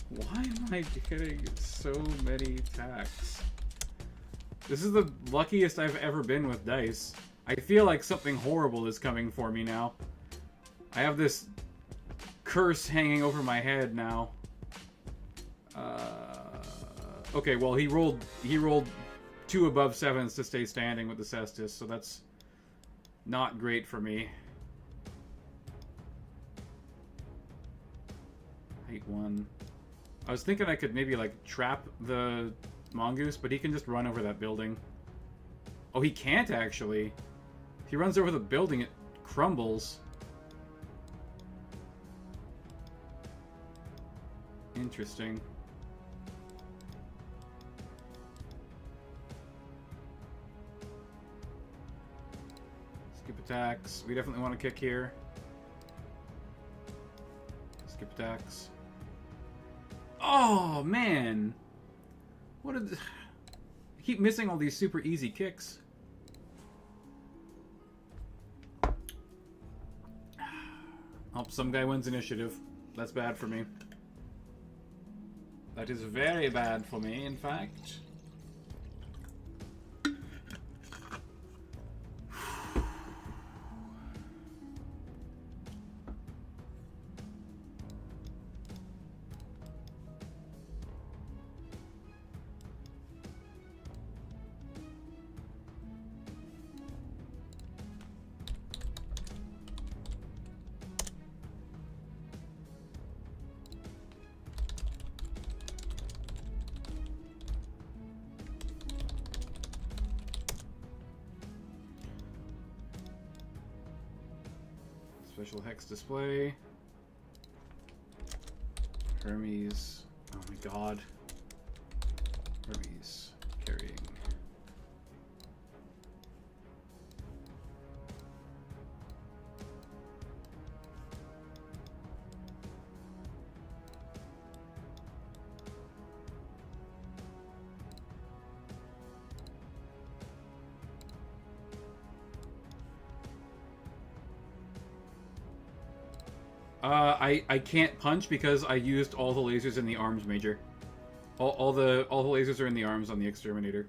Speaker 1: Why am I getting so many attacks? This is the luckiest I've ever been with dice. I feel like something horrible is coming for me now. I have this curse hanging over my head now. Okay, well he rolled 2 above 7s to stay standing with the Cestus, so that's not great for me. Height 1. I was thinking I could maybe like trap the Mongoose, but he can just run over that building. Oh, he can't actually. If he runs over the building, it crumbles. Interesting. Skip attacks. We definitely want to kick here. Skip attacks. Oh, man! What did... I keep missing all these super easy kicks. Oh, some guy wins initiative. That's bad for me. That is very bad for me, in fact. Special hex display. Hermes. Oh my god. Hermes carrying. I can't punch because I used all the lasers in the arms major. All the lasers are in the arms on the exterminator.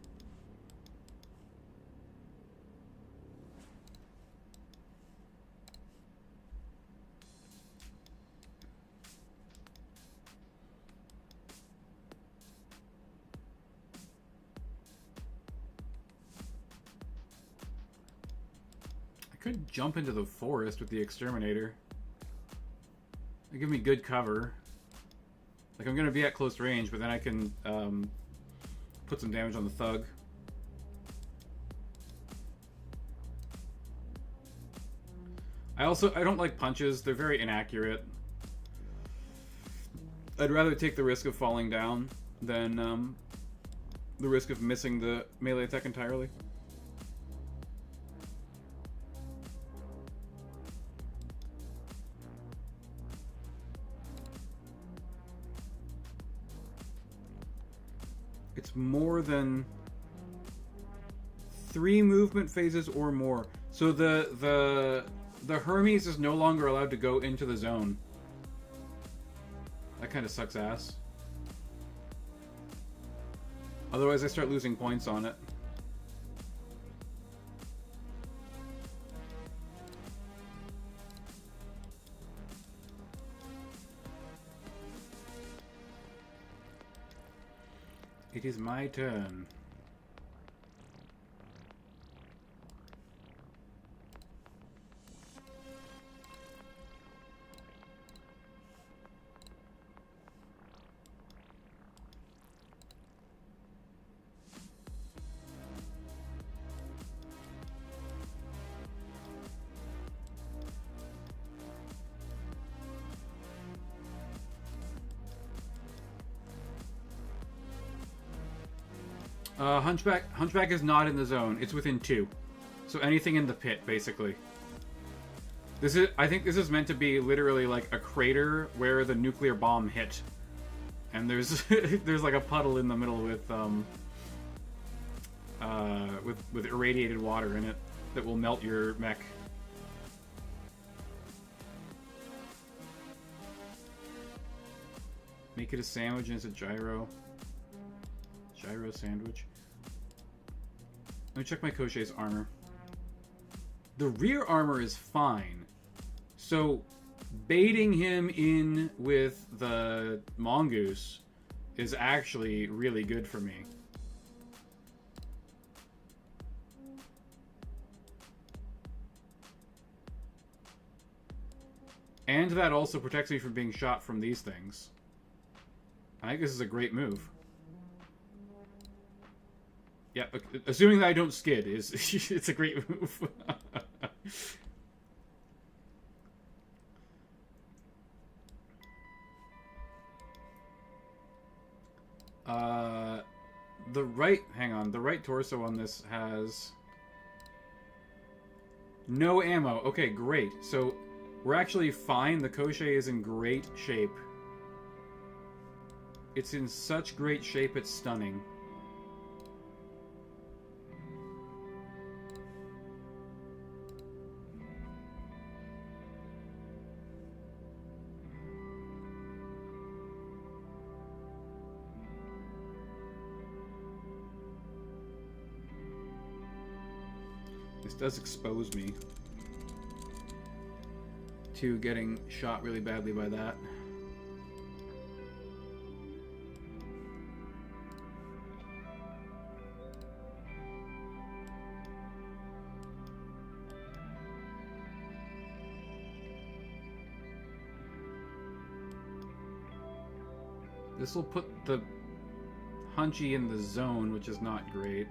Speaker 1: I could jump into the forest with the exterminator. They give me good cover. Like, I'm going to be at close range, but then I can put some damage on the thug. I don't like punches. They're very inaccurate. I'd rather take the risk of falling down than the risk of missing the melee attack entirely. It's more than 3 movement phases or more. So the Hermes is no longer allowed to go into the zone. That kind of sucks ass. Otherwise I start losing points on it. It is my turn. Hunchback is not in the zone. It's within 2. So anything in the pit, basically. I think this is meant to be literally like a crater where the nuclear bomb hit. And there's there's like a puddle in the middle with irradiated water in it that will melt your mech. Make it a sandwich and it's a gyro. Gyro sandwich. Let me check my Koshei's armor. The rear armor is fine. So, baiting him in with the mongoose is actually really good for me. And that also protects me from being shot from these things. I think this is a great move. Yeah, assuming that I don't skid, it's a great move. The right torso on this has no ammo. Okay, great. So we're actually fine. The Koshei is in great shape. It's in such great shape, it's stunning. This does expose me to getting shot really badly by that. This will put the Hunchy in the zone, which is not great.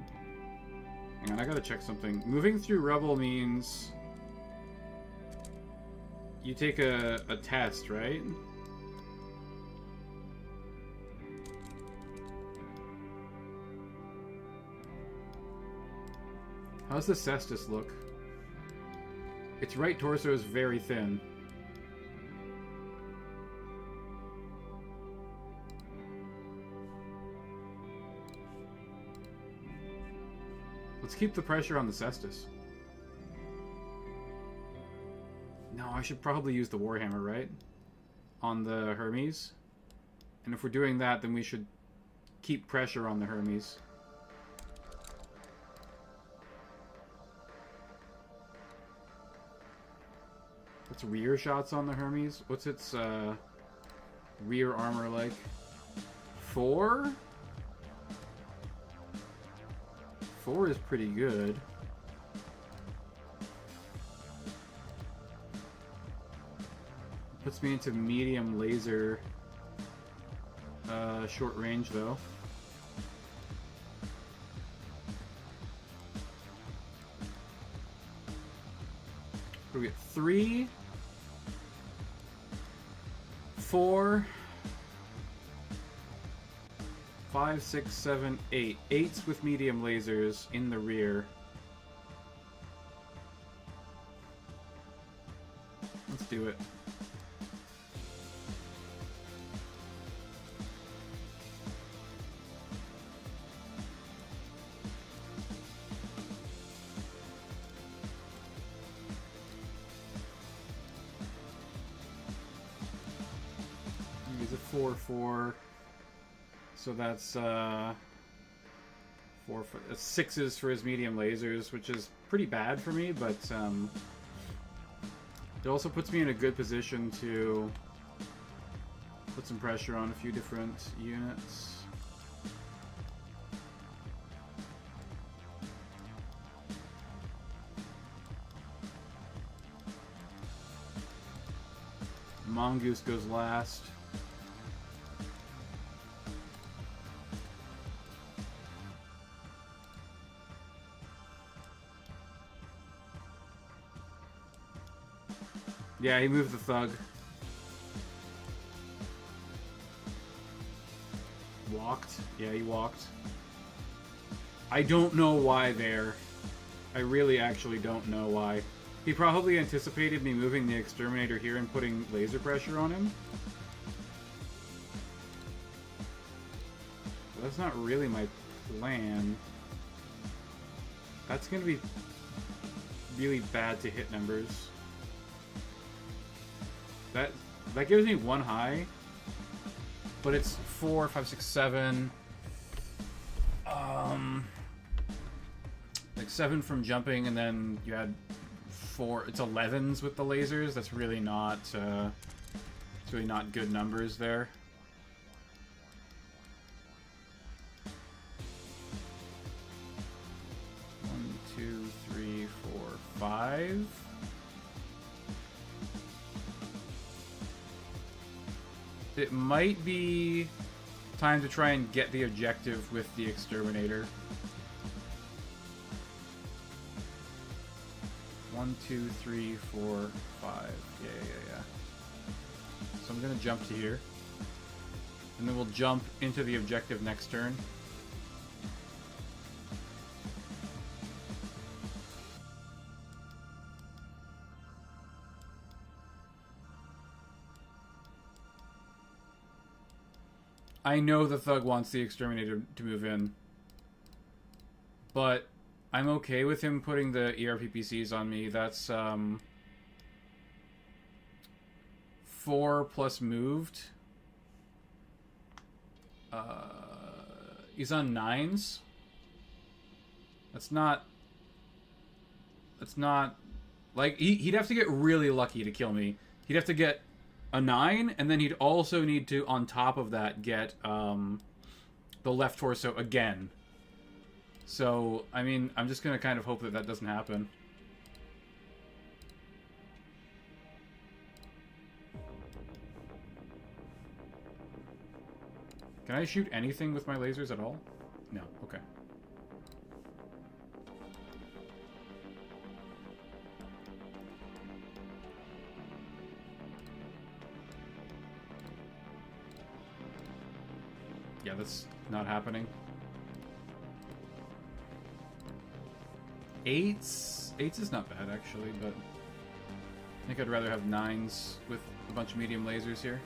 Speaker 1: Hang on, I gotta check something. Moving through rubble means you take a test, right? How's the cestus look? Its right torso is very thin. Let's keep the pressure on the cestus. No, I should probably use the Warhammer, right? On the Hermes. And if we're doing that, then we should keep pressure on the Hermes. What's rear shots on the Hermes? What's its rear armor like? 4? 4 is pretty good. Puts me into medium laser short range though. What do we get? 3, 4, 5, 6, 7, 8. 8s with medium lasers in the rear. Let's do it. Use a 4-4. So that's 6s for his medium lasers, which is pretty bad for me, but it also puts me in a good position to put some pressure on a few different units. Mongoose goes last. Yeah, he moved the thug. Walked? Yeah, he walked. I don't know why there. I really actually don't know why. He probably anticipated me moving the exterminator here and putting laser pressure on him. But that's not really my plan. That's gonna be really bad to hit numbers. That gives me 1 high, but it's 4, 5, 6, 7. Like 7 from jumping, and then you had 4. It's 11s with the lasers. That's really not. It's really not good numbers there. One, 2, 3, 4, 5. It might be time to try and get the objective with the exterminator. 1, 2, 3, 4, 5. Yeah. So I'm gonna jump to here. And then we'll jump into the objective next turn. I know the thug wants the exterminator to move in, but I'm okay with him putting the ERPPCs on me. That's 4 plus moved. He's on 9s. That's not like he'd have to get really lucky to kill me. He'd have to get a 9, and then he'd also need to, on top of that, get the left torso again. So, I mean, I'm just gonna kind of hope that that doesn't happen. Can I shoot anything with my lasers at all? No, okay. Yeah, that's not happening. 8s? 8s is not bad, actually, but I think I'd rather have 9s with a bunch of medium lasers here.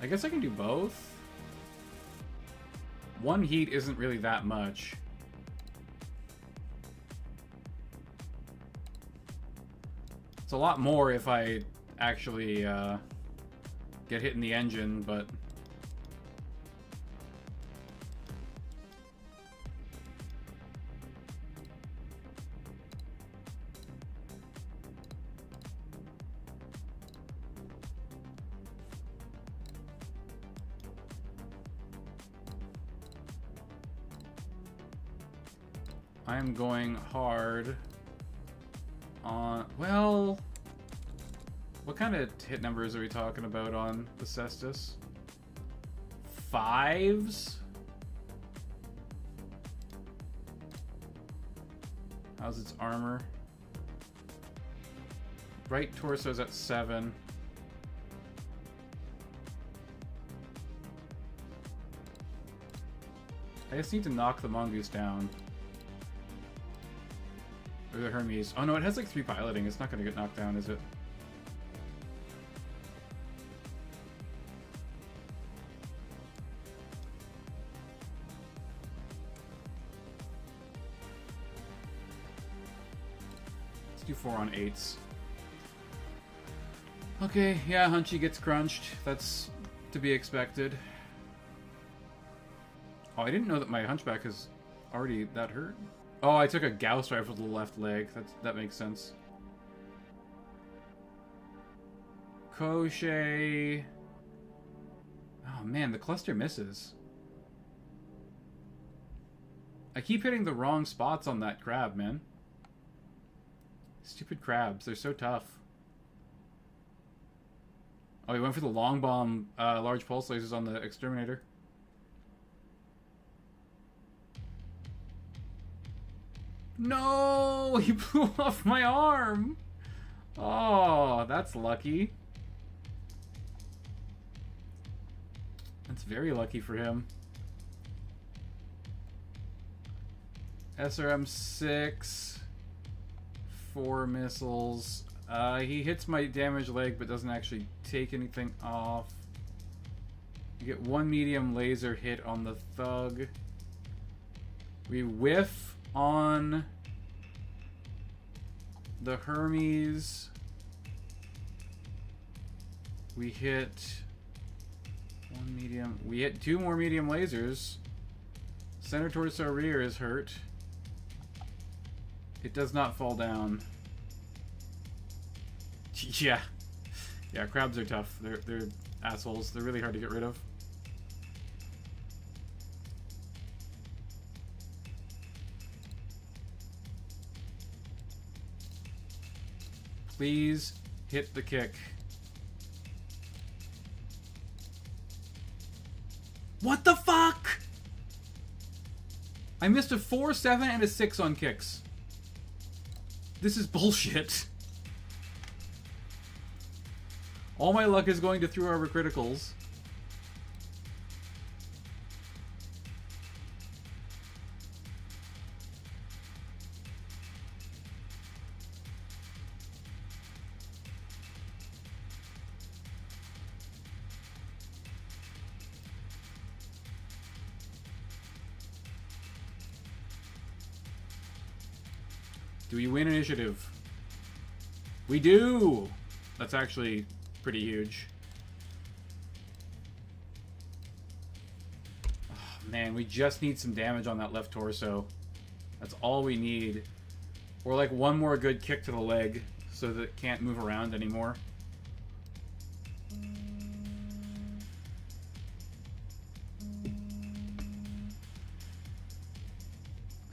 Speaker 1: I guess I can do both. 1 heat isn't really that much. It's a lot more if I actually get hit in the engine, but I am going hard on, well, what kind of hit numbers are we talking about on the Cestus? 5s? How's its armor? Right torso's at 7. I just need to knock the mongoose down. Or the Hermes. Oh no, it has like 3 piloting. It's not going to get knocked down, is it? Let's do 4 on 8s. Okay, yeah, Hunchy gets crunched. That's to be expected. Oh, I didn't know that my Hunchback is already that hurt. Oh, I took a Gauss rifle to the left leg. That makes sense. Crochet. Oh man, the cluster misses. I keep hitting the wrong spots on that crab, man. Stupid crabs, they're so tough. Oh, he went for the long bomb, large pulse lasers on the exterminator. No! He blew off my arm! Oh, that's lucky. That's very lucky for him. SRM-6. 4 missiles. He hits my damaged leg but doesn't actually take anything off. You get 1 medium laser hit on the thug. We whiff on the Hermes. We hit 1 medium. We hit 2 more medium lasers. Center torso rear is hurt. It does not fall down. Yeah. Yeah, crabs are tough. They're assholes. They're really hard to get rid of. Please hit the kick. What the fuck? I missed a 4, 7, and a 6 on kicks. This is bullshit. All my luck is going to through over criticals. Do we win initiative? We do! That's actually pretty huge. Oh, man, we just need some damage on that left torso. That's all we need. Or like 1 more good kick to the leg so that it can't move around anymore.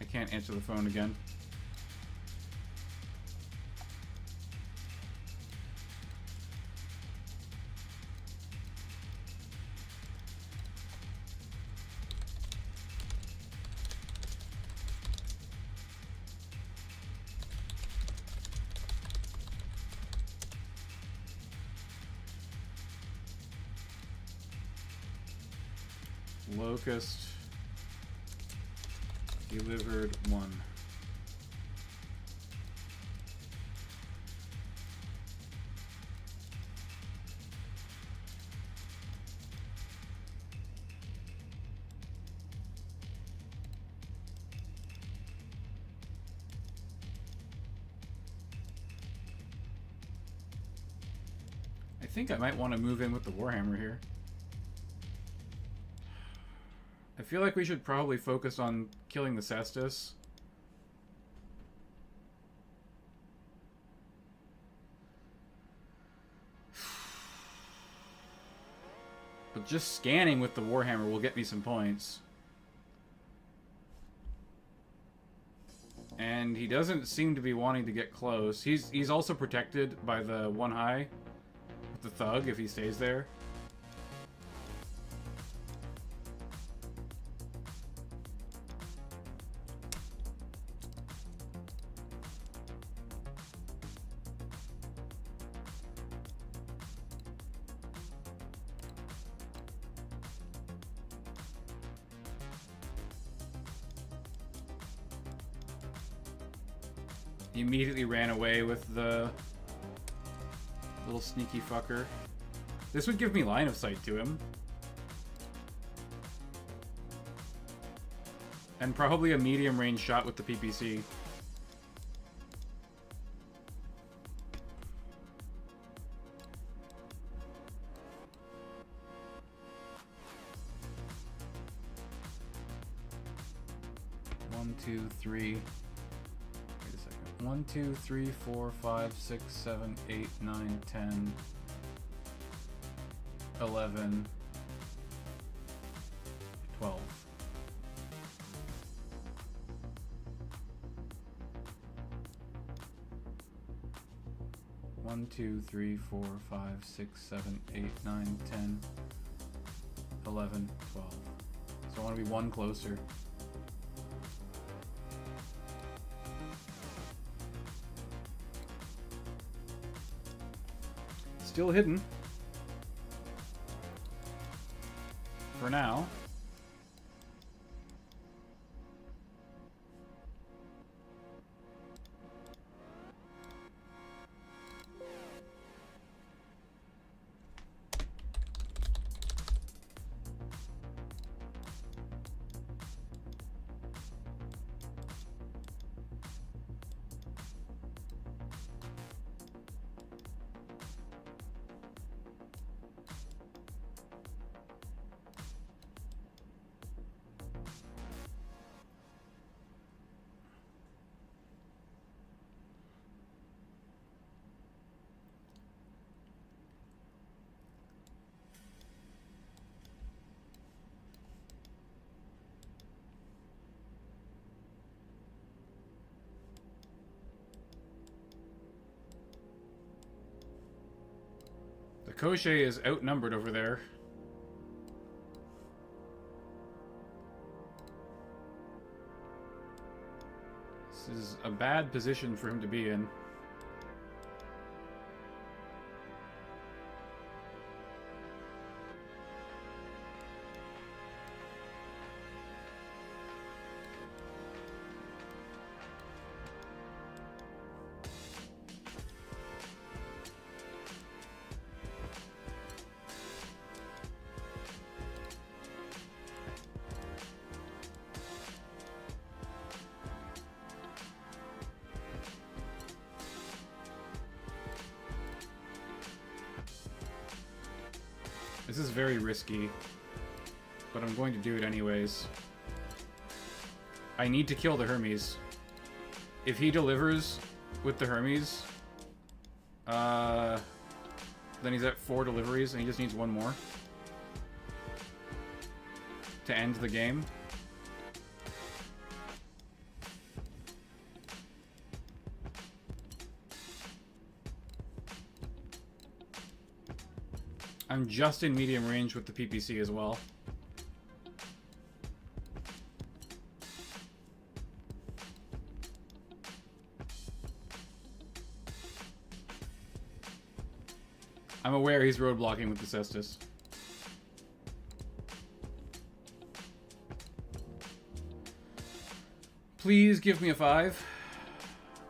Speaker 1: I can't answer the phone again. Locust delivered 1. I think I might want to move in with the Warhammer here. I feel like we should probably focus on killing the Cestus. But just scanning with the Warhammer will get me some points. And he doesn't seem to be wanting to get close. He's also protected by the 1 high with the Thug if he stays there. He immediately ran away with the little sneaky fucker. This would give me line of sight to him. And probably a medium range shot with the PPC. One, 2, 3. 1, 2, 3, 4, 5, 6, 7, 8, 9, 10, 11, 12. 1, 2, 3, 4, 5, 6, 7, 8, 9, 10, 11, 12. So I want to be one closer. Still hidden. For now. The Koshé is outnumbered over there. This is a bad position for him to be in. This is very risky, but I'm going to do it anyways. I need to kill the Hermes. If he delivers with the Hermes, then he's at 4 deliveries and he just needs 1 more to end the game. I'm just in medium range with the PPC as well. I'm aware he's roadblocking with the Cestus. Please give me a 5.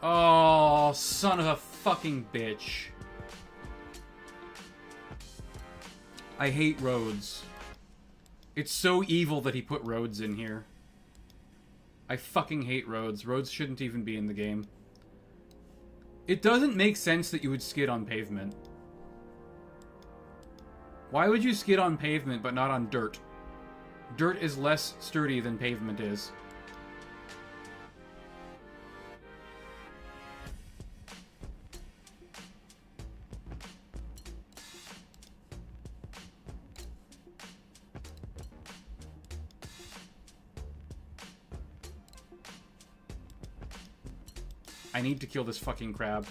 Speaker 1: Oh, son of a fucking bitch. I hate roads. It's so evil that he put roads in here. I fucking hate roads. Roads shouldn't even be in the game. It doesn't make sense that you would skid on pavement. Why would you skid on pavement but not on dirt? Dirt is less sturdy than pavement is. I need to kill this fucking crab.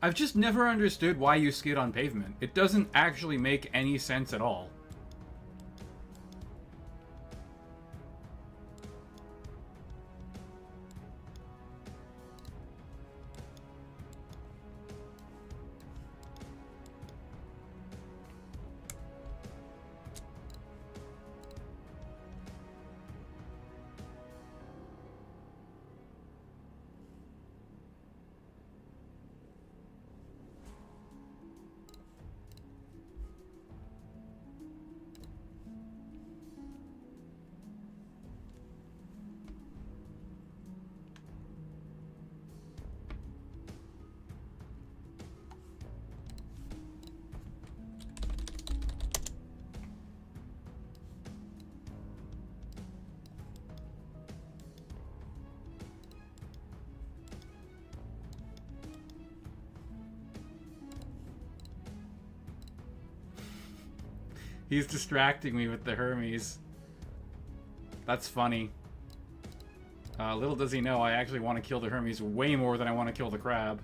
Speaker 1: I've just never understood why you skid on pavement. It doesn't actually make any sense at all. He's distracting me with the Hermes. That's funny. Little does he know, I actually want to kill the Hermes way more than I want to kill the crab.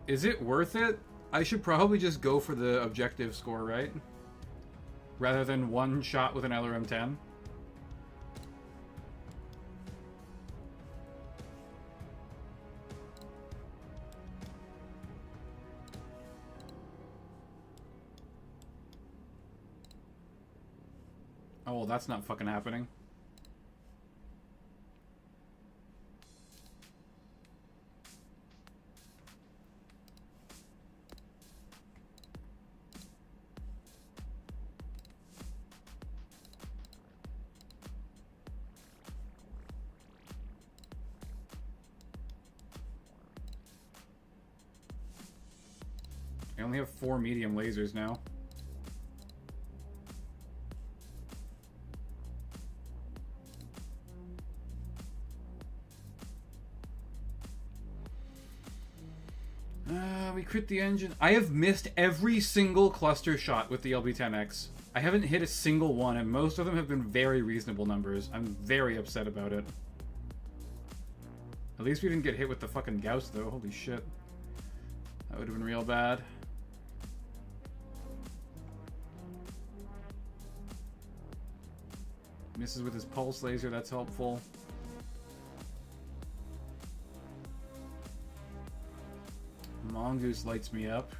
Speaker 1: Is it worth it? I should probably just go for the objective score, right? Rather than one shot with an LRM-10. Oh, well, that's not fucking happening. I only have 4 medium lasers now. We crit the engine. I have missed every single cluster shot with the LB-10X. I haven't hit a single one, and most of them have been very reasonable numbers. I'm very upset about it. At least we didn't get hit with the fucking Gauss, though. Holy shit. That would have been real bad. Misses with his pulse laser, that's helpful. Mongoose lights me up.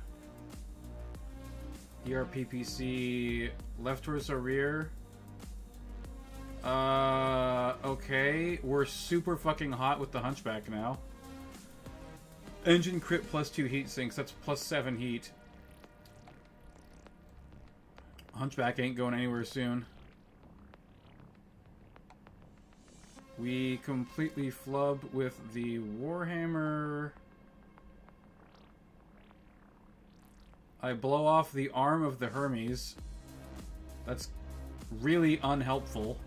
Speaker 1: ERPPC left torso rear. Okay. We're super fucking hot with the Hunchback now. Engine crit plus 2 heat sinks, that's plus 7 heat. Hunchback ain't going anywhere soon. We completely flub with the Warhammer. I blow off the arm of the Hermes. That's really unhelpful.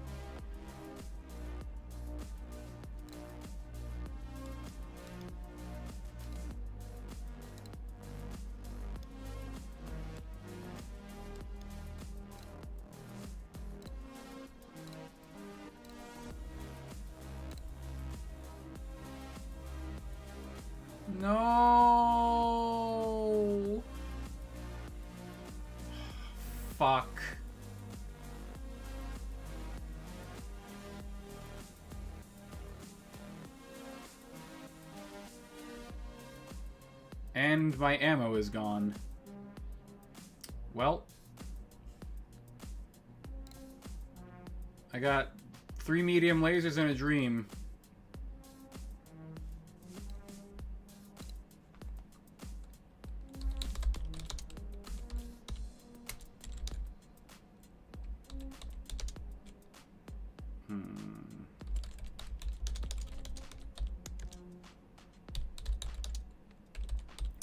Speaker 1: No. Fuck. And my ammo is gone. Well. I got 3 medium lasers and a dream.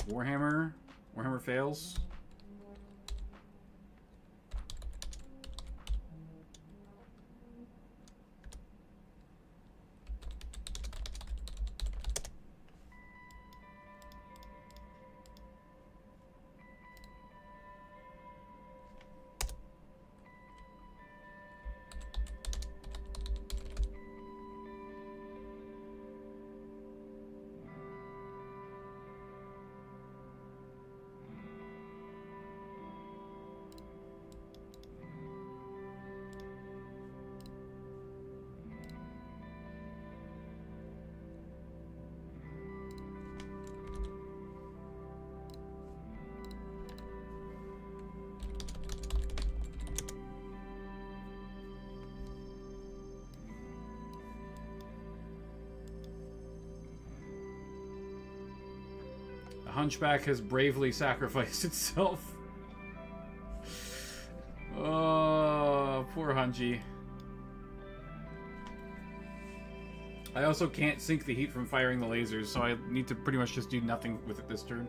Speaker 1: Warhammer. Warhammer fails. Hunchback has bravely sacrificed itself. Oh, poor Hunchy. I also can't sink the heat from firing the lasers, so I need to pretty much just do nothing with it this turn.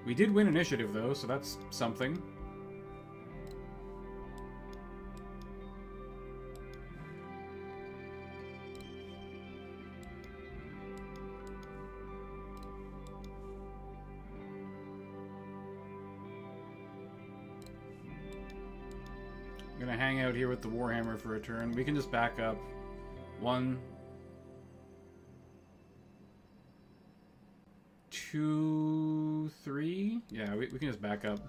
Speaker 1: We did win initiative, though, so that's something. I'm gonna hang out here with the Warhammer for a turn. We can just back up. 1, 2, 3. Yeah, we can just back up.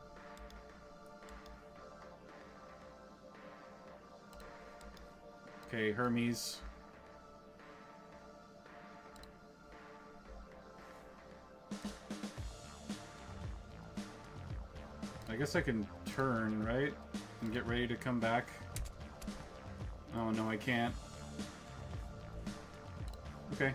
Speaker 1: Okay, Hermes. I guess I can turn, right? And get ready to come back. Oh no, I can't. Okay.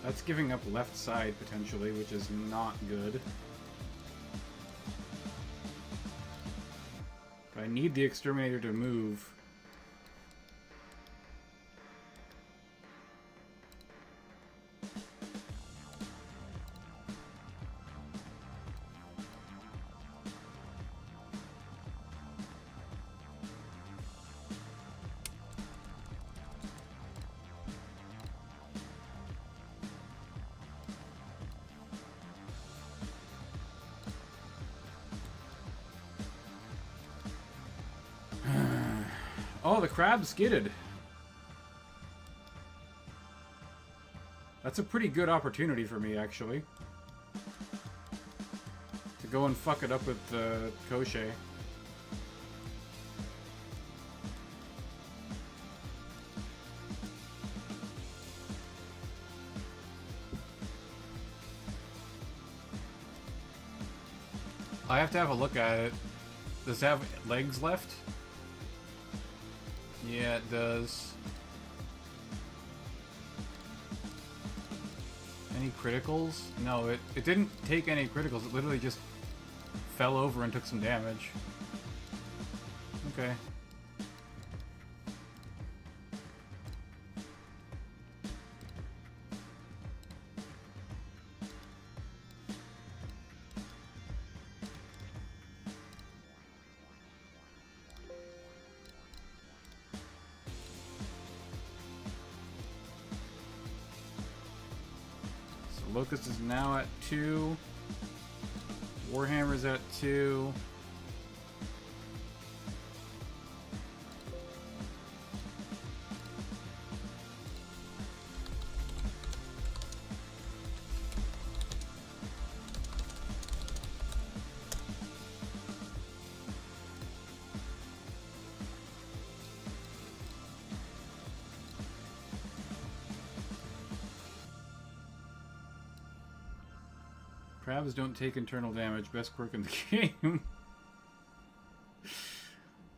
Speaker 1: That's giving up left side, potentially, which is not good. But I need the exterminator to move. Oh, the crab skidded. That's a pretty good opportunity for me, actually. To go and fuck it up with the Koshe. I have to have a look at it. Does it have legs left? Yeah, it does. Any criticals? No, it didn't take any criticals. It literally just fell over and took some damage. Okay. Locust is now at 2. Warhammer's at 2. Crabs don't take internal damage. Best quirk in the game.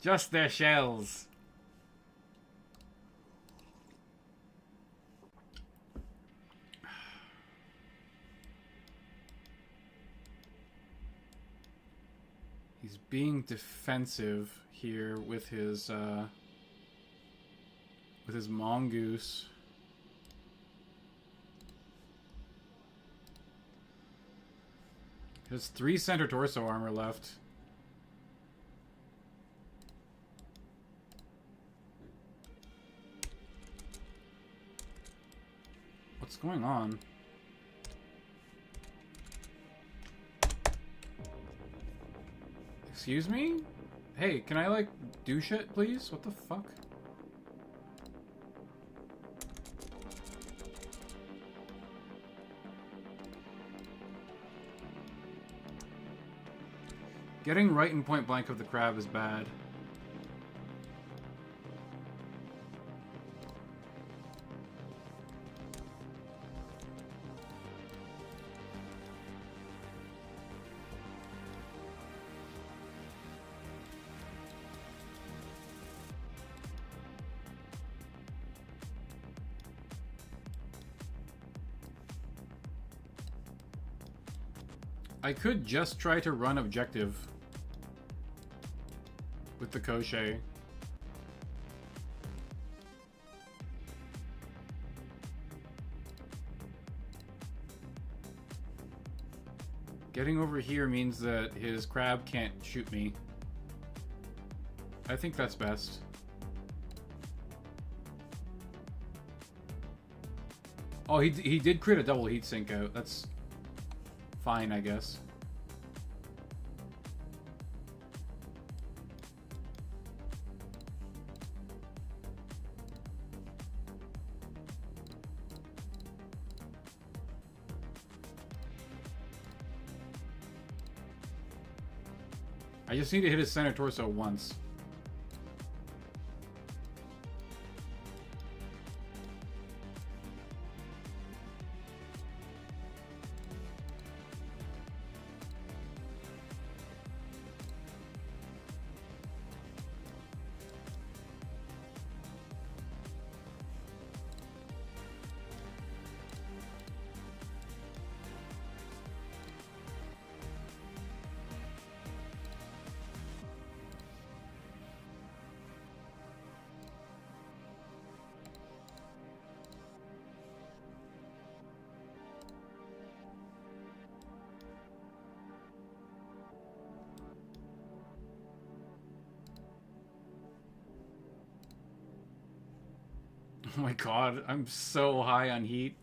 Speaker 1: Just their shells. He's being defensive here with his mongoose. There's 3 center torso armor left. What's going on? Excuse me? Hey, can I, like, do shit, please? What the fuck? Getting right in point blank of the crab is bad. I could just try to run objective with the Koshei. Getting over here means that his crab can't shoot me. I think that's best. Oh, he did crit a double heat sink out. That's fine, I guess. I just need to hit his center torso once. Oh my god, I'm so high on heat.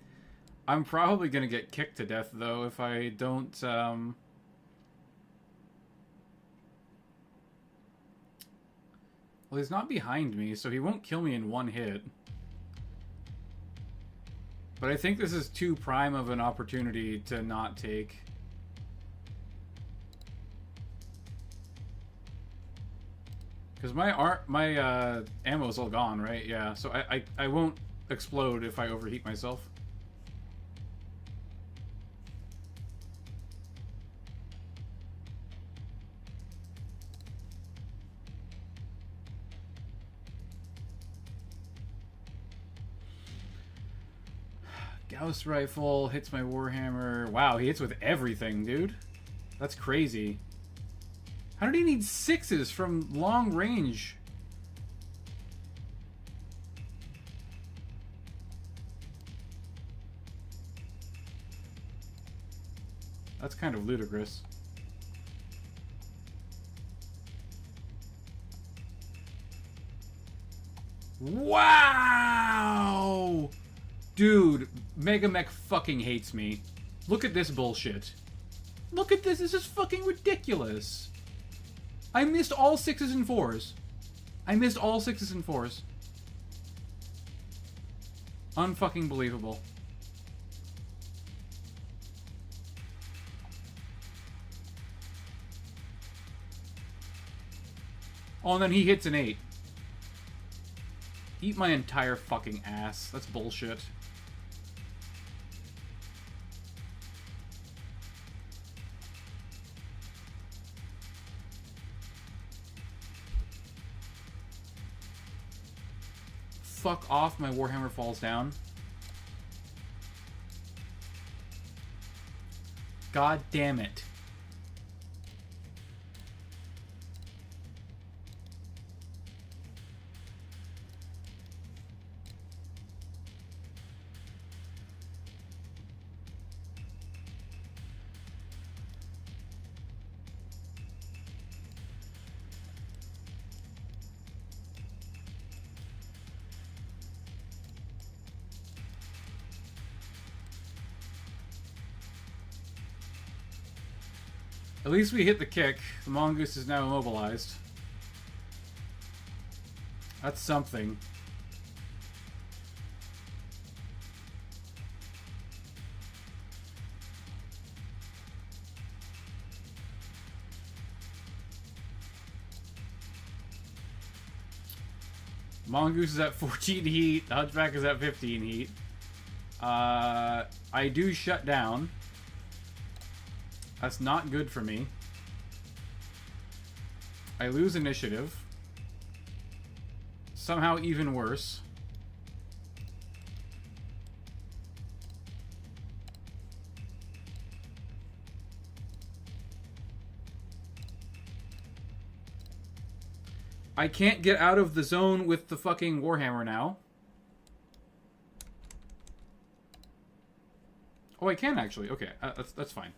Speaker 1: I'm probably gonna get kicked to death, though, if I don't, Well, he's not behind me, so he won't kill me in one hit. But I think this is too prime of an opportunity to not take. Because my ammo's all gone, right? Yeah, so I won't explode if I overheat myself. Gauss rifle hits my Warhammer. Wow, he hits with everything, dude. That's crazy. How did he need 6s from long range? That's kind of ludicrous. Wow! Dude, Megamech fucking hates me. Look at this bullshit. Look at this. This is fucking ridiculous. I missed all 6s and 4s. I missed all 6s and 4s. Unfucking believable. Oh, and then he hits an 8. Eat my entire fucking ass. That's bullshit. Fuck off, my Warhammer falls down. God damn it. At least we hit the kick. The mongoose is now immobilized. That's something. Mongoose is at 14 heat. Hunchback is at 15 heat. I do shut down. That's not good for me. I lose initiative. Somehow even worse. I can't get out of the zone with the fucking Warhammer now. Oh, I can actually. Okay, that's fine.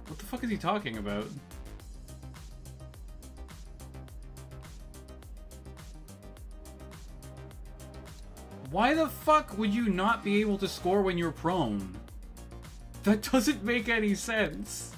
Speaker 1: What the fuck is he talking about? Why the fuck would you not be able to score when you're prone? That doesn't make any sense.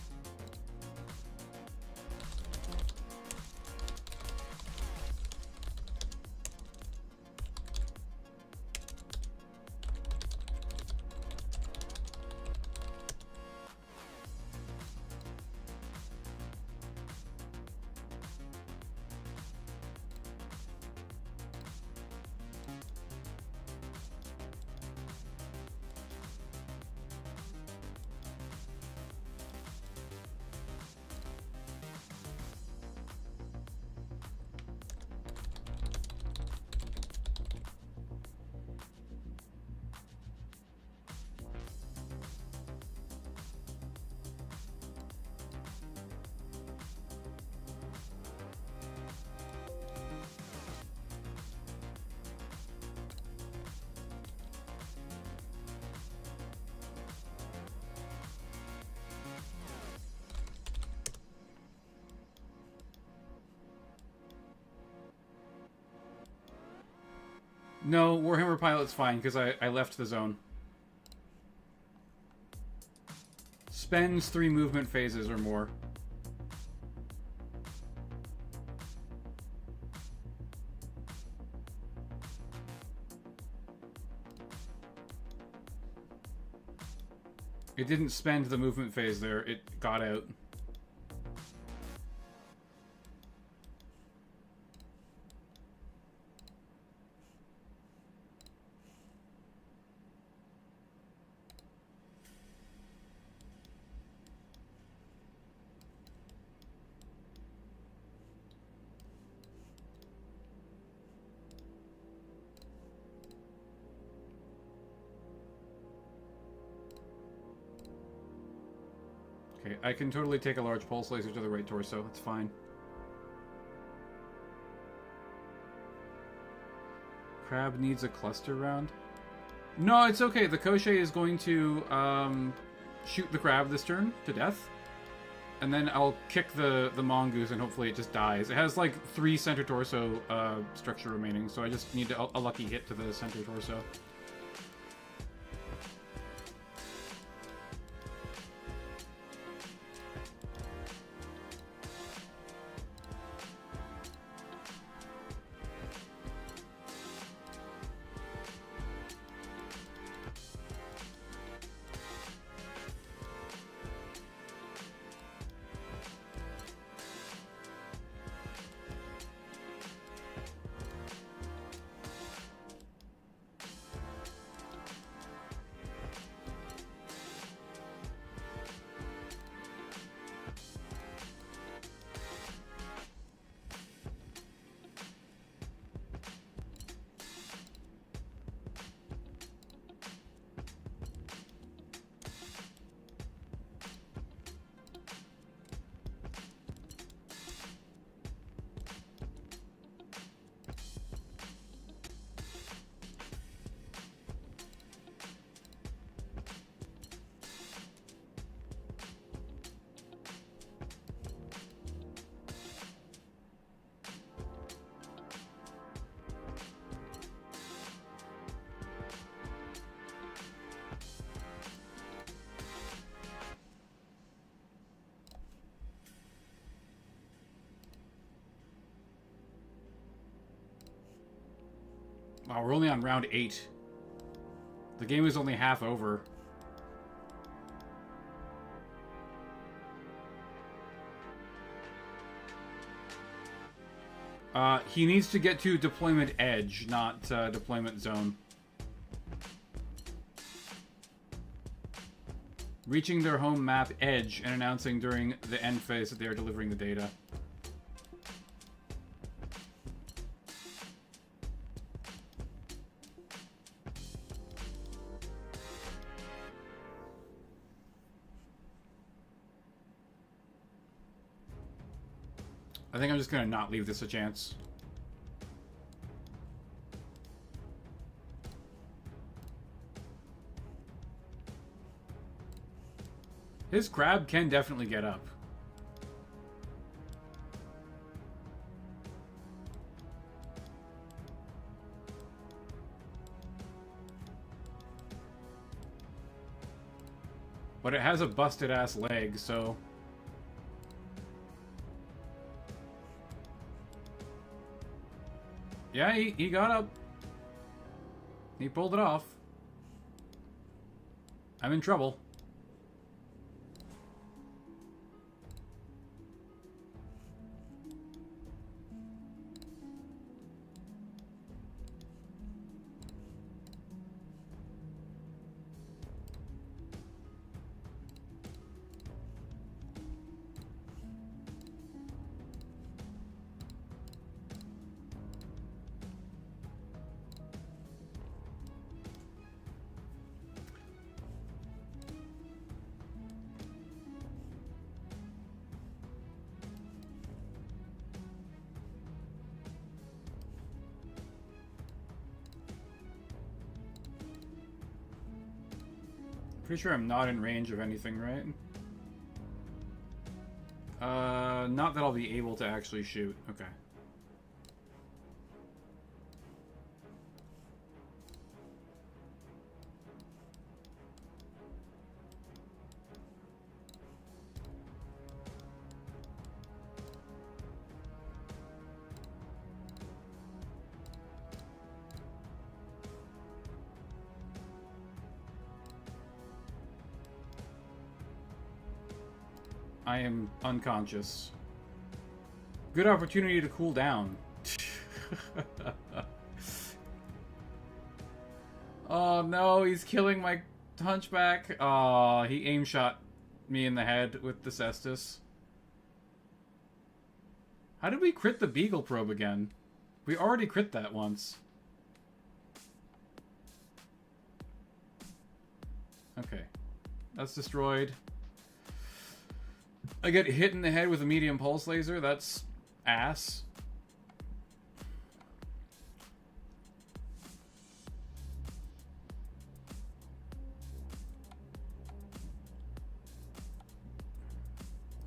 Speaker 1: No, Warhammer Pilot's fine, because I left the zone. Spends 3 movement phases or more. It didn't spend the movement phase there, it got out. Okay, I can totally take a large pulse laser to the right torso. That's fine. Crab needs a cluster round? No, it's okay. The Koshei is going to shoot the crab this turn to death. And then I'll kick the mongoose and hopefully it just dies. It has like 3 center torso structure remaining, so I just need a lucky hit to the center torso. Wow, we're only on round 8. The game is only half over. He needs to get to deployment edge, not deployment zone. Reaching their home map edge and announcing during the end phase that they are delivering the data. I think I'm just gonna not leave this a chance. His crab can definitely get up. But it has a busted ass leg, so... Yeah, he got up. He pulled it off. I'm in trouble. Pretty sure I'm not in range of anything, right? Not that I'll be able to actually shoot. Okay. I am unconscious. Good opportunity to cool down. Oh no, he's killing my hunchback. Oh, he aim shot me in the head with the cestus. How did we crit the Beagle probe again? We already crit that once. Okay. That's destroyed. I get hit in the head with a medium pulse laser. That's ass.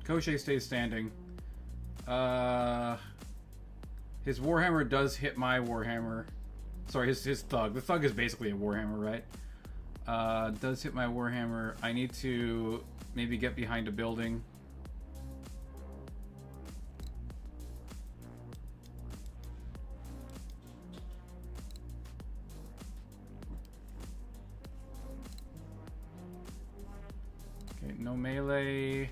Speaker 1: Koshé stays standing. His Warhammer does hit my Warhammer. Sorry, his Thug. The Thug is basically a Warhammer, right? Does hit my Warhammer. I need to maybe get behind a building. Okay, no melee.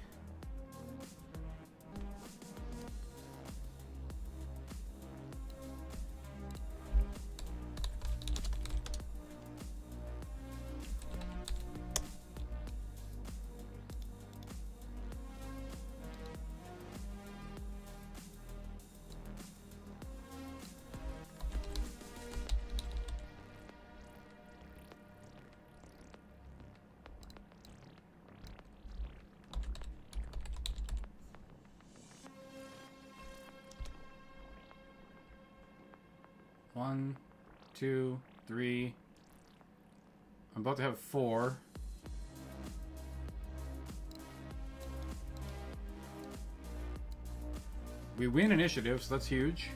Speaker 1: One, two, three. I'm about to have 4. We win initiative, so that's huge.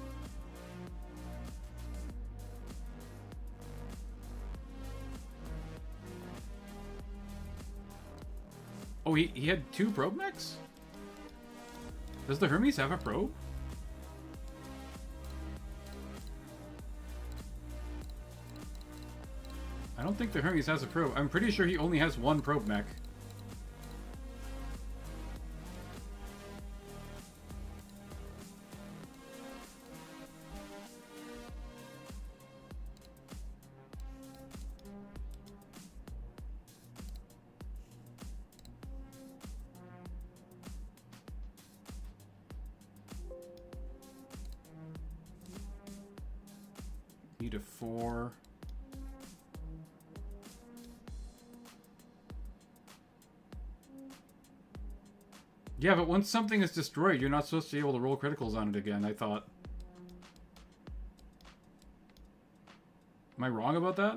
Speaker 1: Oh, he had 2 probe mechs? Does the Hermes have a probe? I don't think the Hermes has a probe. I'm pretty sure he only has one probe mech. Need a 4. Yeah, but once something is destroyed, you're not supposed to be able to roll criticals on it again, I thought. Am I wrong about that?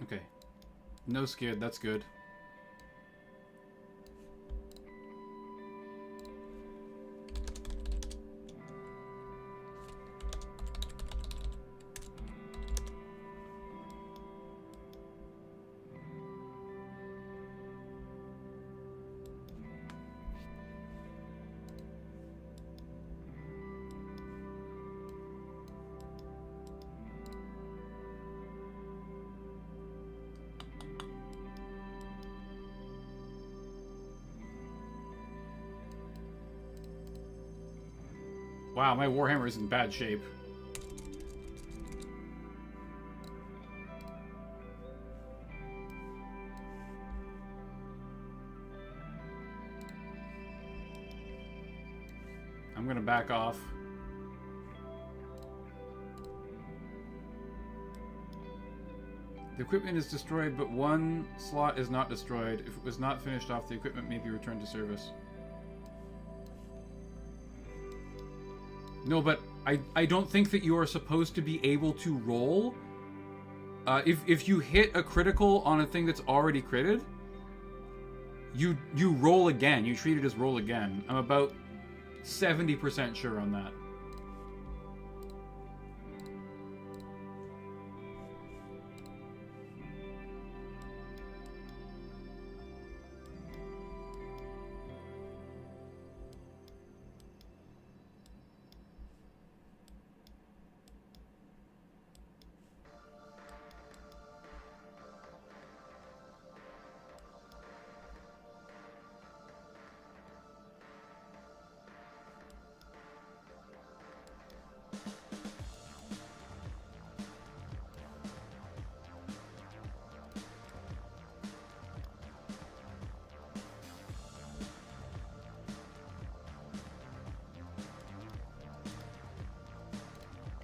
Speaker 1: Okay. No skid, that's good. Wow, my Warhammer is in bad shape. I'm gonna back off. The equipment is destroyed, but one slot is not destroyed. If it was not finished off, the equipment may be returned to service. No, but I don't think that you are supposed to be able to roll. If you hit a critical on a thing that's already critted, you roll again. You treat it as roll again. I'm about 70% sure on that.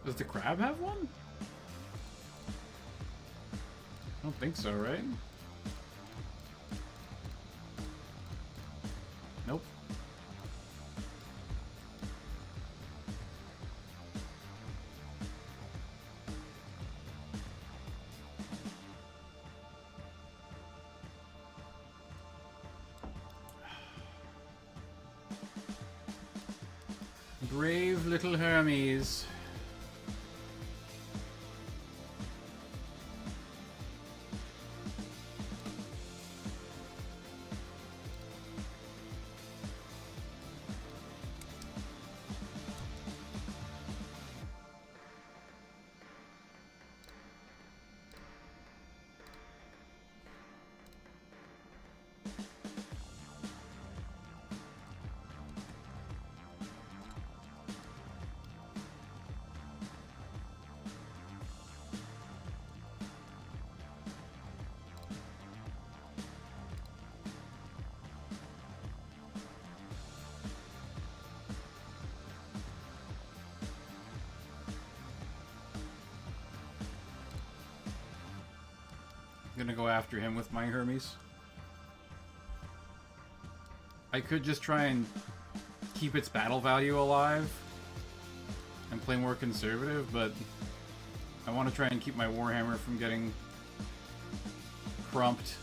Speaker 1: Does the crab have one? I don't think so, right? Nope. Brave little Hermes. I'm gonna go after him with my Hermes. I could just try and keep its battle value alive and play more conservative, but I want to try and keep my Warhammer from getting crumped.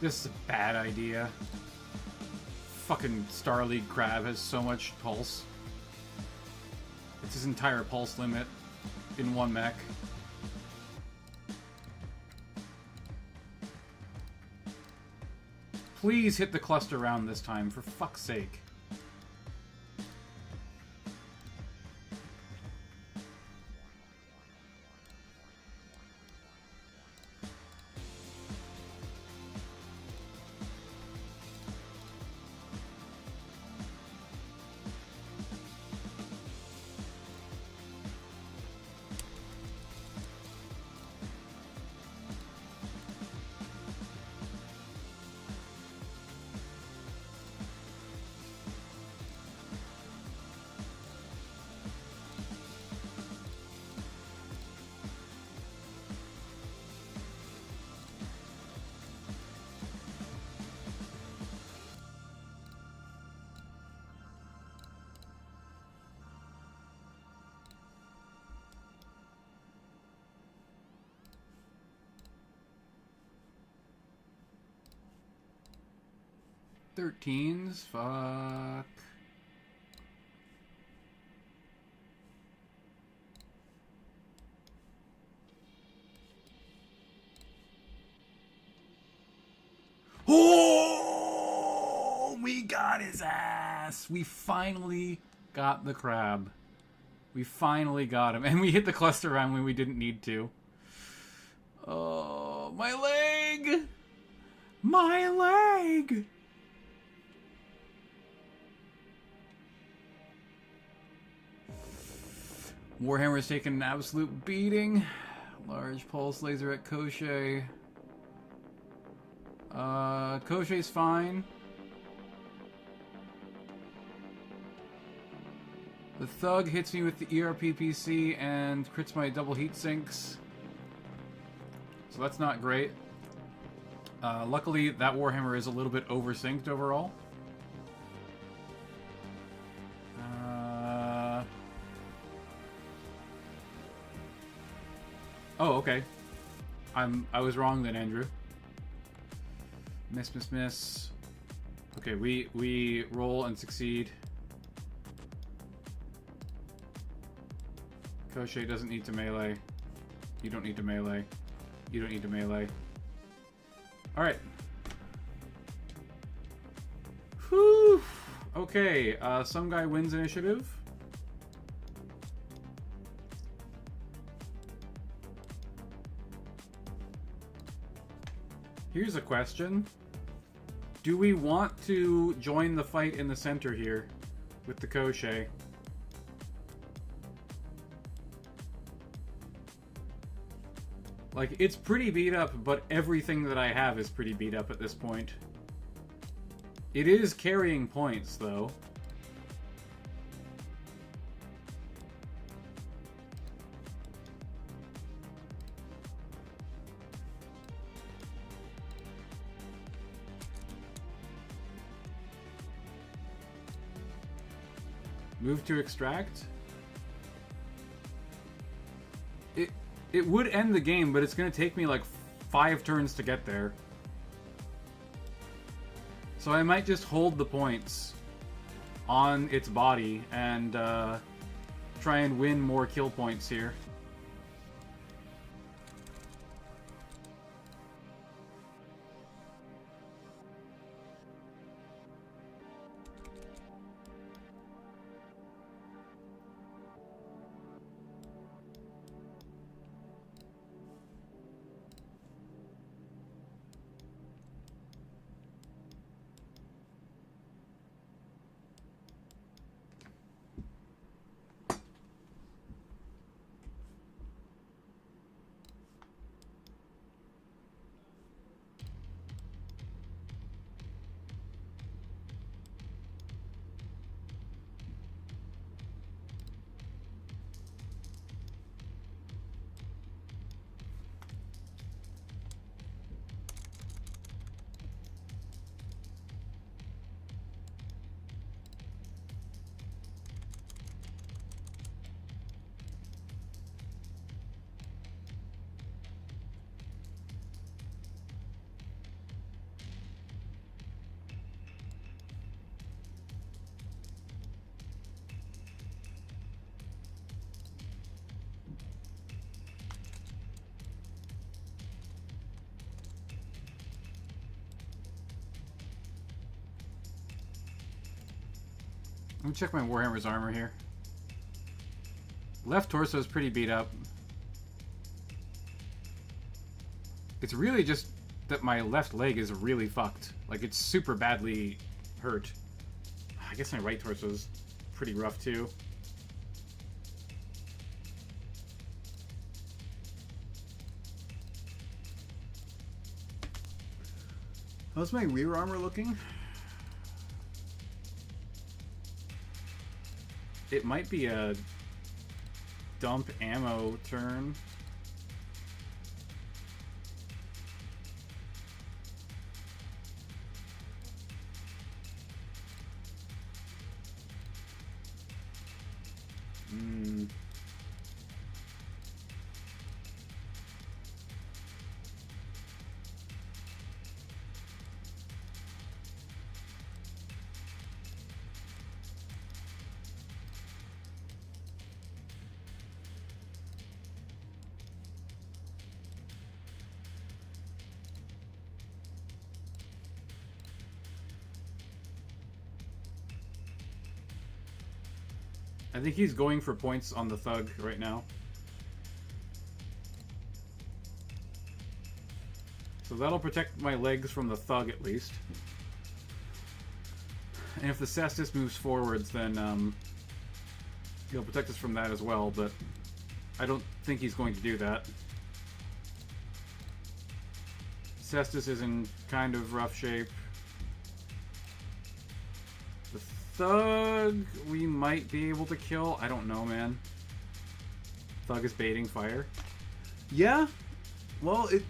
Speaker 1: This is a bad idea. Fucking Star League Crab has so much pulse. It's his entire pulse limit in one mech. Please hit the cluster round this time, for fuck's sake. Thirteens, fuck. Oh, we got his ass. We finally got the crab. We finally got him. And we hit the cluster round when we didn't need to. Oh, my leg. My leg. Warhammer's taken an absolute beating. Large pulse laser at Koshei. Koshei's fine. The Thug hits me with the ERPPC and crits my double heat sinks. So that's not great. Luckily, that Warhammer is a little bit oversynced overall. Oh, okay. I was wrong then, Andrew. Miss, miss, miss. Okay, we roll and succeed. Koshei doesn't need to melee. You don't need to melee. You don't need to melee. Alright. Whew. Okay, some guy wins initiative. Here's a question. Do we want to join the fight in the center here with the Koshei? Like, it's pretty beat up, but everything that I have is pretty beat up at this point. It is carrying points, though. Move to extract. It would end the game, but it's going to take me like 5 turns to get there. So I might just hold the points on its body and try and win more kill points here. Let me check my Warhammer's armor here. Left torso is pretty beat up. It's really just that my left leg is really fucked. Like, it's super badly hurt. I guess my right torso is pretty rough, too. How's my rear armor looking? It might be a dump ammo turn. I think he's going for points on the thug right now. So that'll protect my legs from the thug at least. And if the Cestus moves forwards, then he'll protect us from that as well, but I don't think he's going to do that. Cestus is in kind of rough shape. The thug we might be able to kill. I don't know, man. Thug is baiting fire. Yeah. Well, it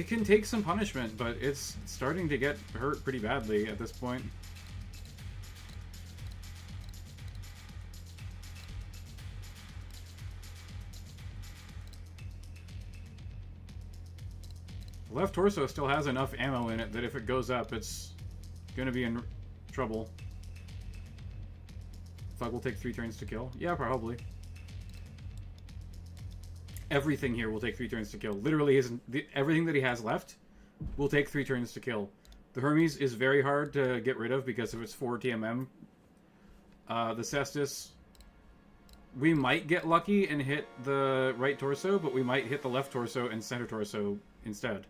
Speaker 1: can take some punishment, but it's starting to get hurt pretty badly at this point. Left torso still has enough ammo in it that if it goes up, it's gonna be in trouble. Thug will take 3 turns to kill. Yeah, probably. Everything here will take 3 turns to kill. Literally, everything that he has left will take 3 turns to kill. The Hermes is very hard to get rid of because of its 4 TMM. The Cestus, we might get lucky and hit the right torso, but we might hit the left torso and center torso instead.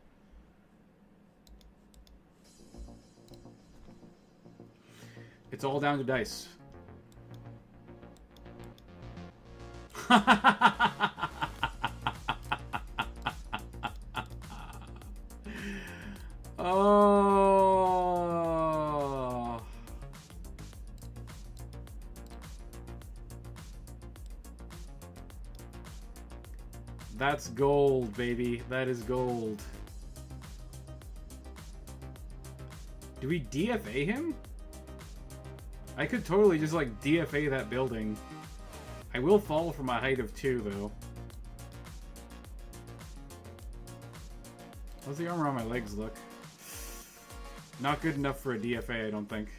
Speaker 1: It's all down to dice. Oh. That's gold, baby. That is gold. Do we DFA him? I could totally just, like, DFA that building. I will fall from a height of 2, though. How's the armor on my legs look? Not good enough for a DFA, I don't think.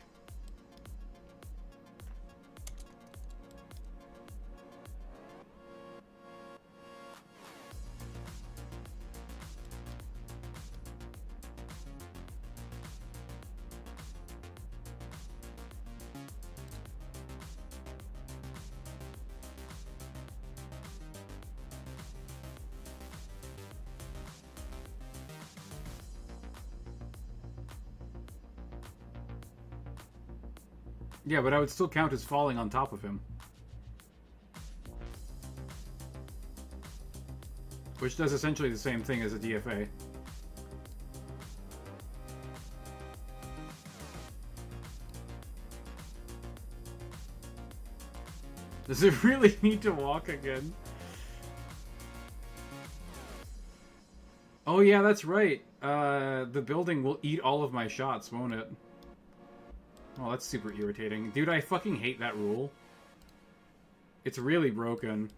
Speaker 1: Yeah, but I would still count as falling on top of him. Which does essentially the same thing as a DFA. Does it really need to walk again? Oh yeah, that's right. The building will eat all of my shots, won't it? Oh, that's super irritating. Dude, I fucking hate that rule. It's really broken.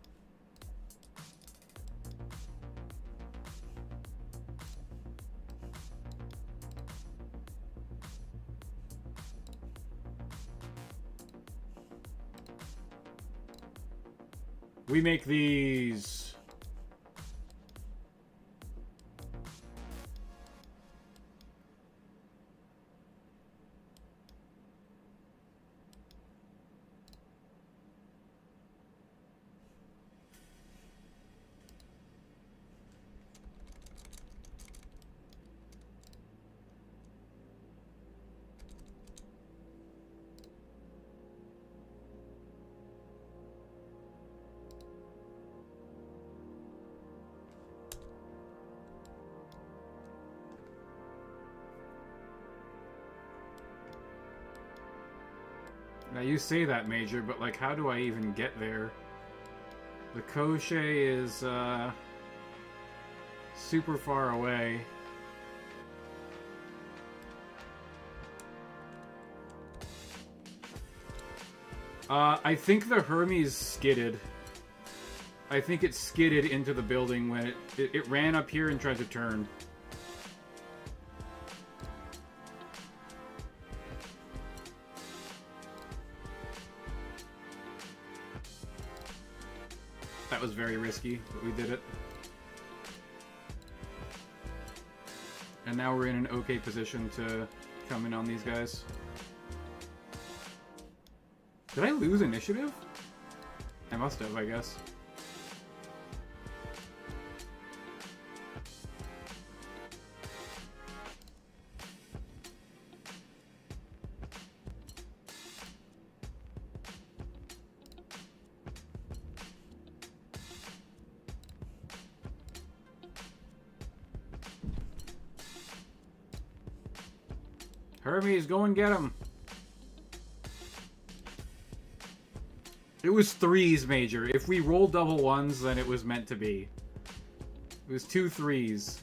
Speaker 1: We make these. Now you say that, Major, but like, how do I even get there? The Koche is super far away. I think the Hermes skidded. I think it skidded into the building when it ran up here and tried to turn. That was very risky, but we did it. And now we're in an okay position to come in on these guys. Did I lose initiative? I must have, I guess. Hermes, go and get him. It was 3s, Major. If we roll double 1s, then it was meant to be. It was 2 3s.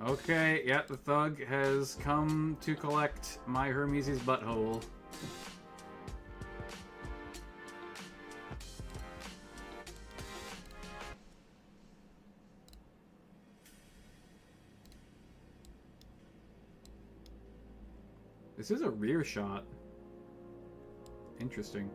Speaker 1: Okay, yeah, the thug has come to collect my Hermes' butthole. This is a rear shot. Interesting.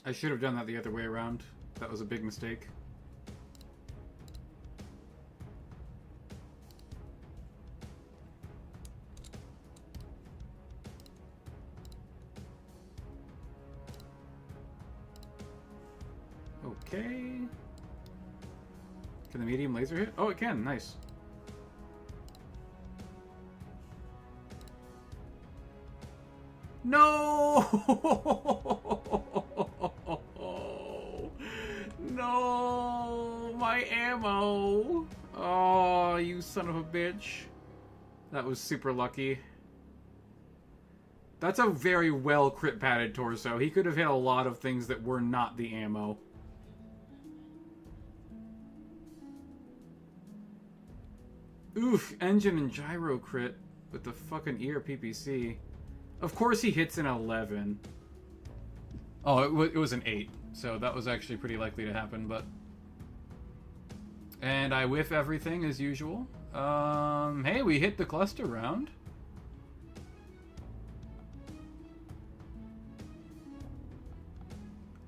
Speaker 1: I should have done that the other way around. That was a big mistake. Okay. Can the medium laser hit? Oh, it can. Nice. No! No! My ammo! Oh, you son of a bitch. That was super lucky. That's a very well crit padded torso. He could have hit a lot of things that were not the ammo. Oof, engine and gyro crit with the fucking ERPPC. Of course he hits an 11. Oh, it was an 8. So that was actually pretty likely to happen, but... And I whiff everything as usual. Hey, we hit the cluster round.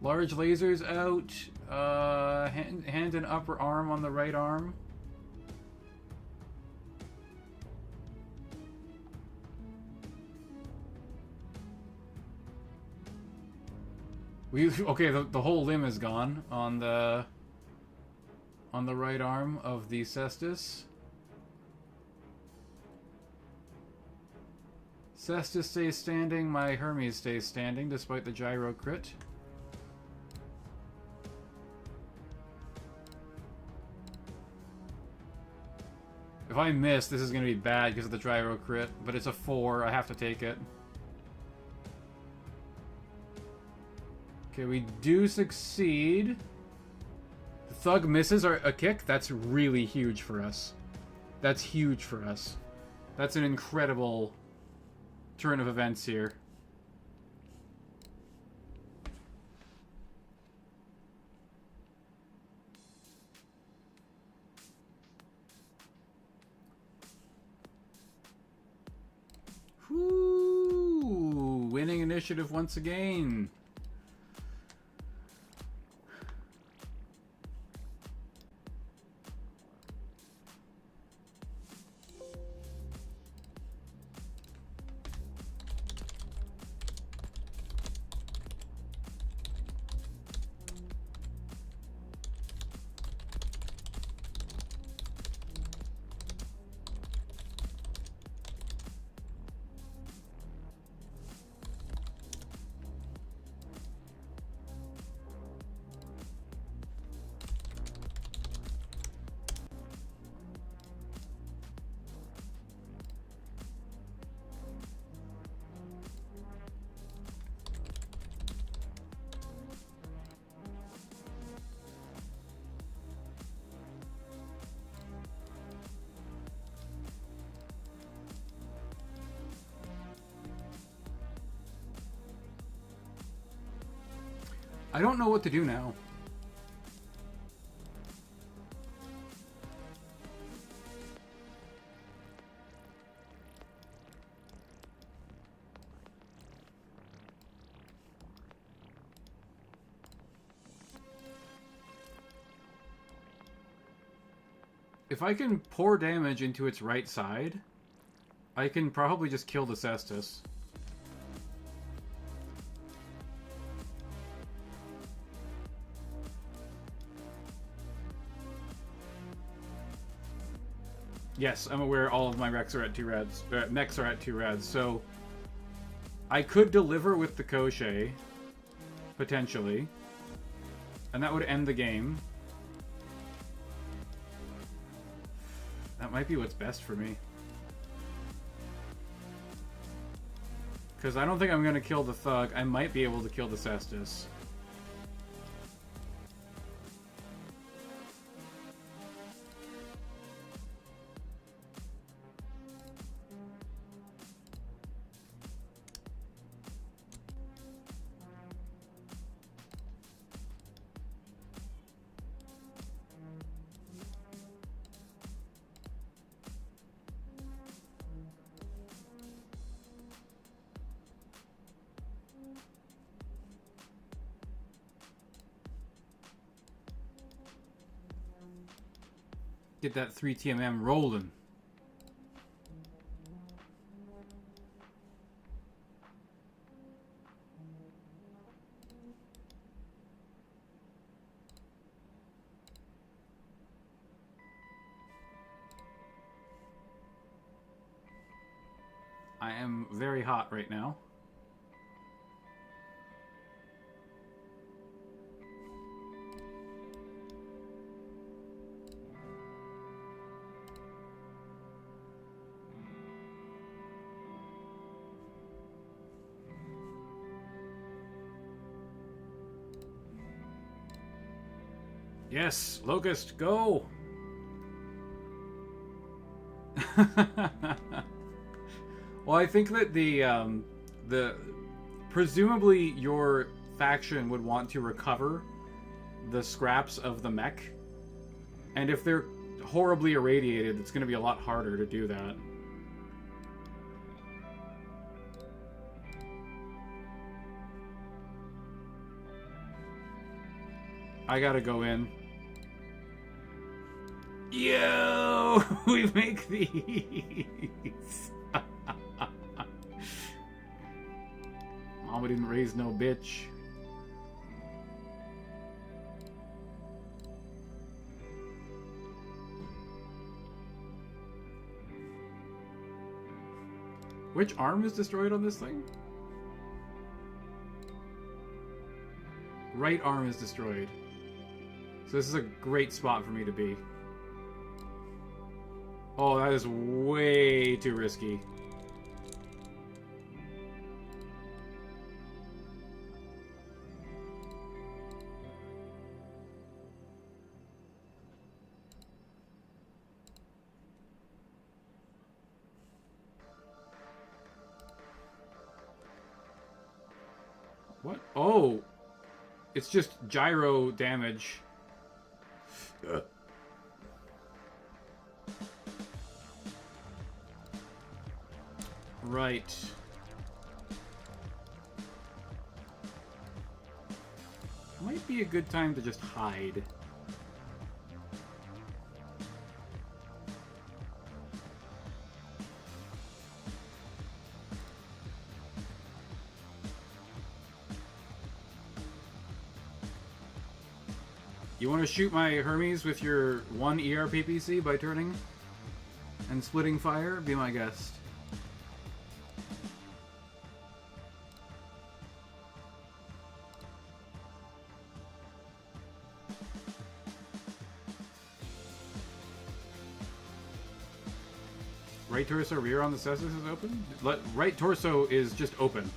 Speaker 1: Large lasers out. Hand and upper arm on the right arm. Okay, the whole limb is gone on the right arm of the Cestus. Cestus stays standing, my Hermes stays standing despite the gyro crit. If I miss, this is going to be bad because of the gyro crit, but it's a 4, I have to take it. Okay, we do succeed. The thug misses a kick. That's really huge for us. That's huge for us. That's an incredible turn of events here. Whoo! Winning initiative once again. I don't know what to do now. If I can pour damage into its right side, I can probably just kill the Cestus. Yes, I'm aware all of my mechs are at 2 reds, so I could deliver with the Koshei, potentially, and that would end the game. That might be what's best for me. Because I don't think I'm going to kill the Thug. I might be able to kill the Cestus. Get that 3 TMM rolling. I am very hot right now. Yes, Locust, go! Well, I think that the presumably your faction would want to recover the scraps of the mech, and if they're horribly irradiated, it's going to be a lot harder to do that. I gotta go in. Yo! We make these! Mama didn't raise no bitch. Which arm is destroyed on this thing? Right arm is destroyed. So this is a great spot for me to be. Oh, that is way too risky. What? Oh! It's just gyro damage. Right. Might be a good time to just hide. You want to shoot my Hermes with your 1 ERPPC by turning and splitting fire? Be my guest. Right torso rear on the Cestus is open? Right torso is just open.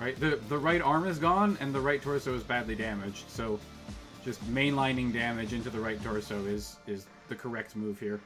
Speaker 1: Right, the right arm is gone, and the right torso is badly damaged, so just mainlining damage into the right torso is the correct move here.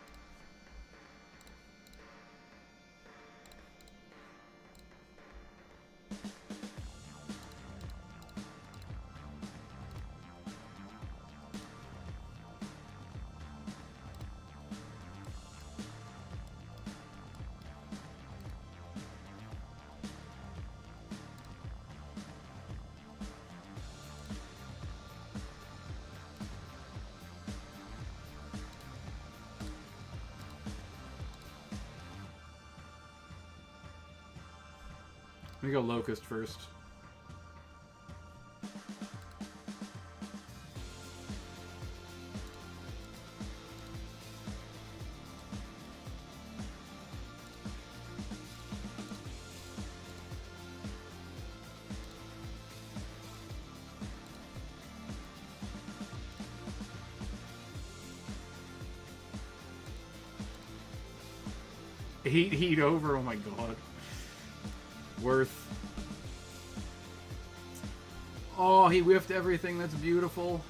Speaker 1: Let me go Locust first. Heat over, oh my god. Worth. Oh, he whiffed everything, that's beautiful.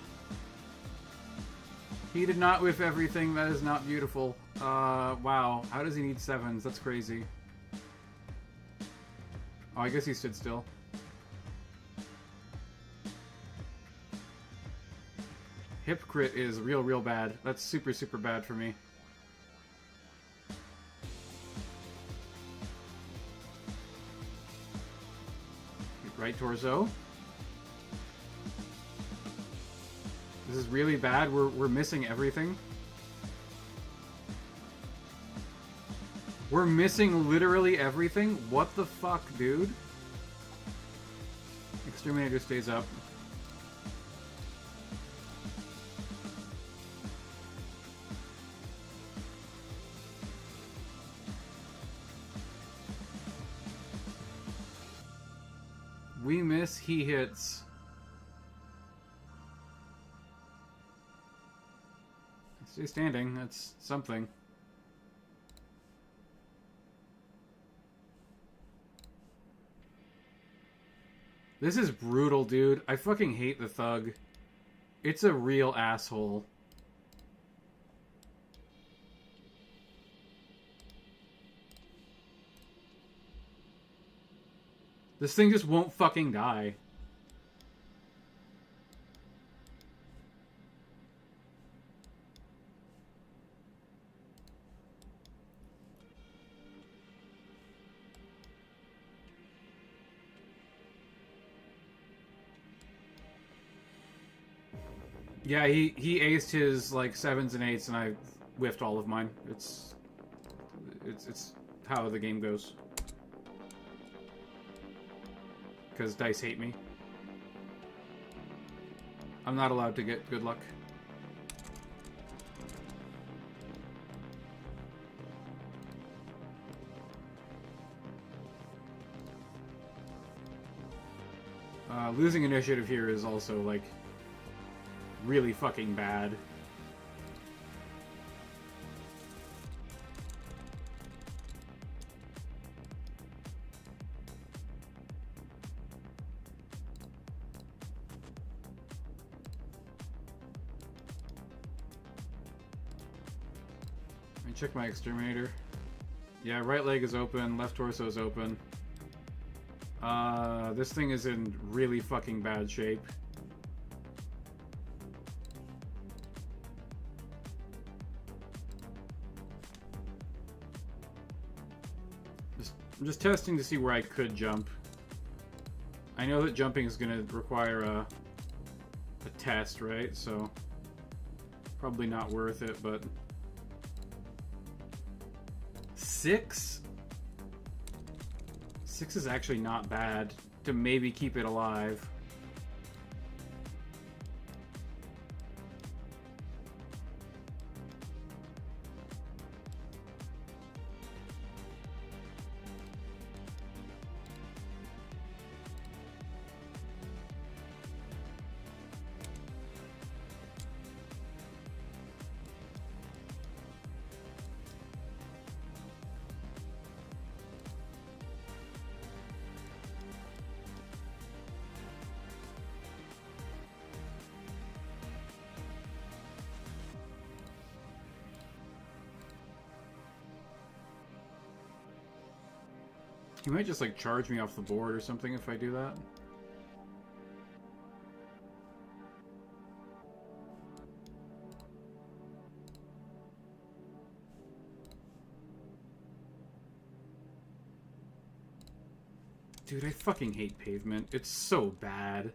Speaker 1: He did not whiff everything, that is not beautiful. Wow. How does he need 7s? That's crazy. Oh, I guess he stood still. Hip crit is real bad. That's super bad for me. Right torso. This is really bad. We're missing everything. We're missing literally everything? What the fuck, dude? Exterminator stays up. We miss, he hits. Stay standing, that's something. This is brutal, dude. I fucking hate the thug. It's a real asshole. This thing just won't fucking die. Yeah, he aced his like 7s and 8s and I whiffed all of mine. It's how the game goes. Because dice hate me. I'm not allowed to get good luck. Losing initiative here is also, like, really fucking bad. Check my exterminator. Yeah, right leg is open, left torso is open. This thing is in really fucking bad shape. I'm just testing to see where I could jump. I know that jumping is going to require a test, right? So probably not worth it, but 6? 6 is actually not bad to maybe keep it alive. He might just, like, charge me off the board or something if I do that. Dude, I fucking hate pavement. It's so bad.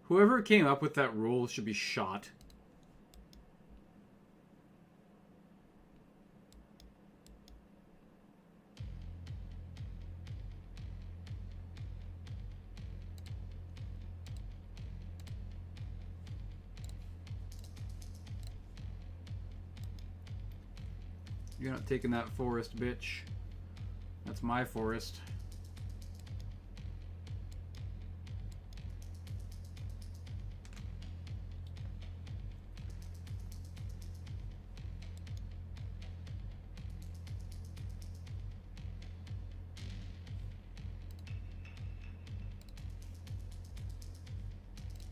Speaker 1: Whoever came up with that rule should be shot. You're not taking that forest, bitch. That's my forest.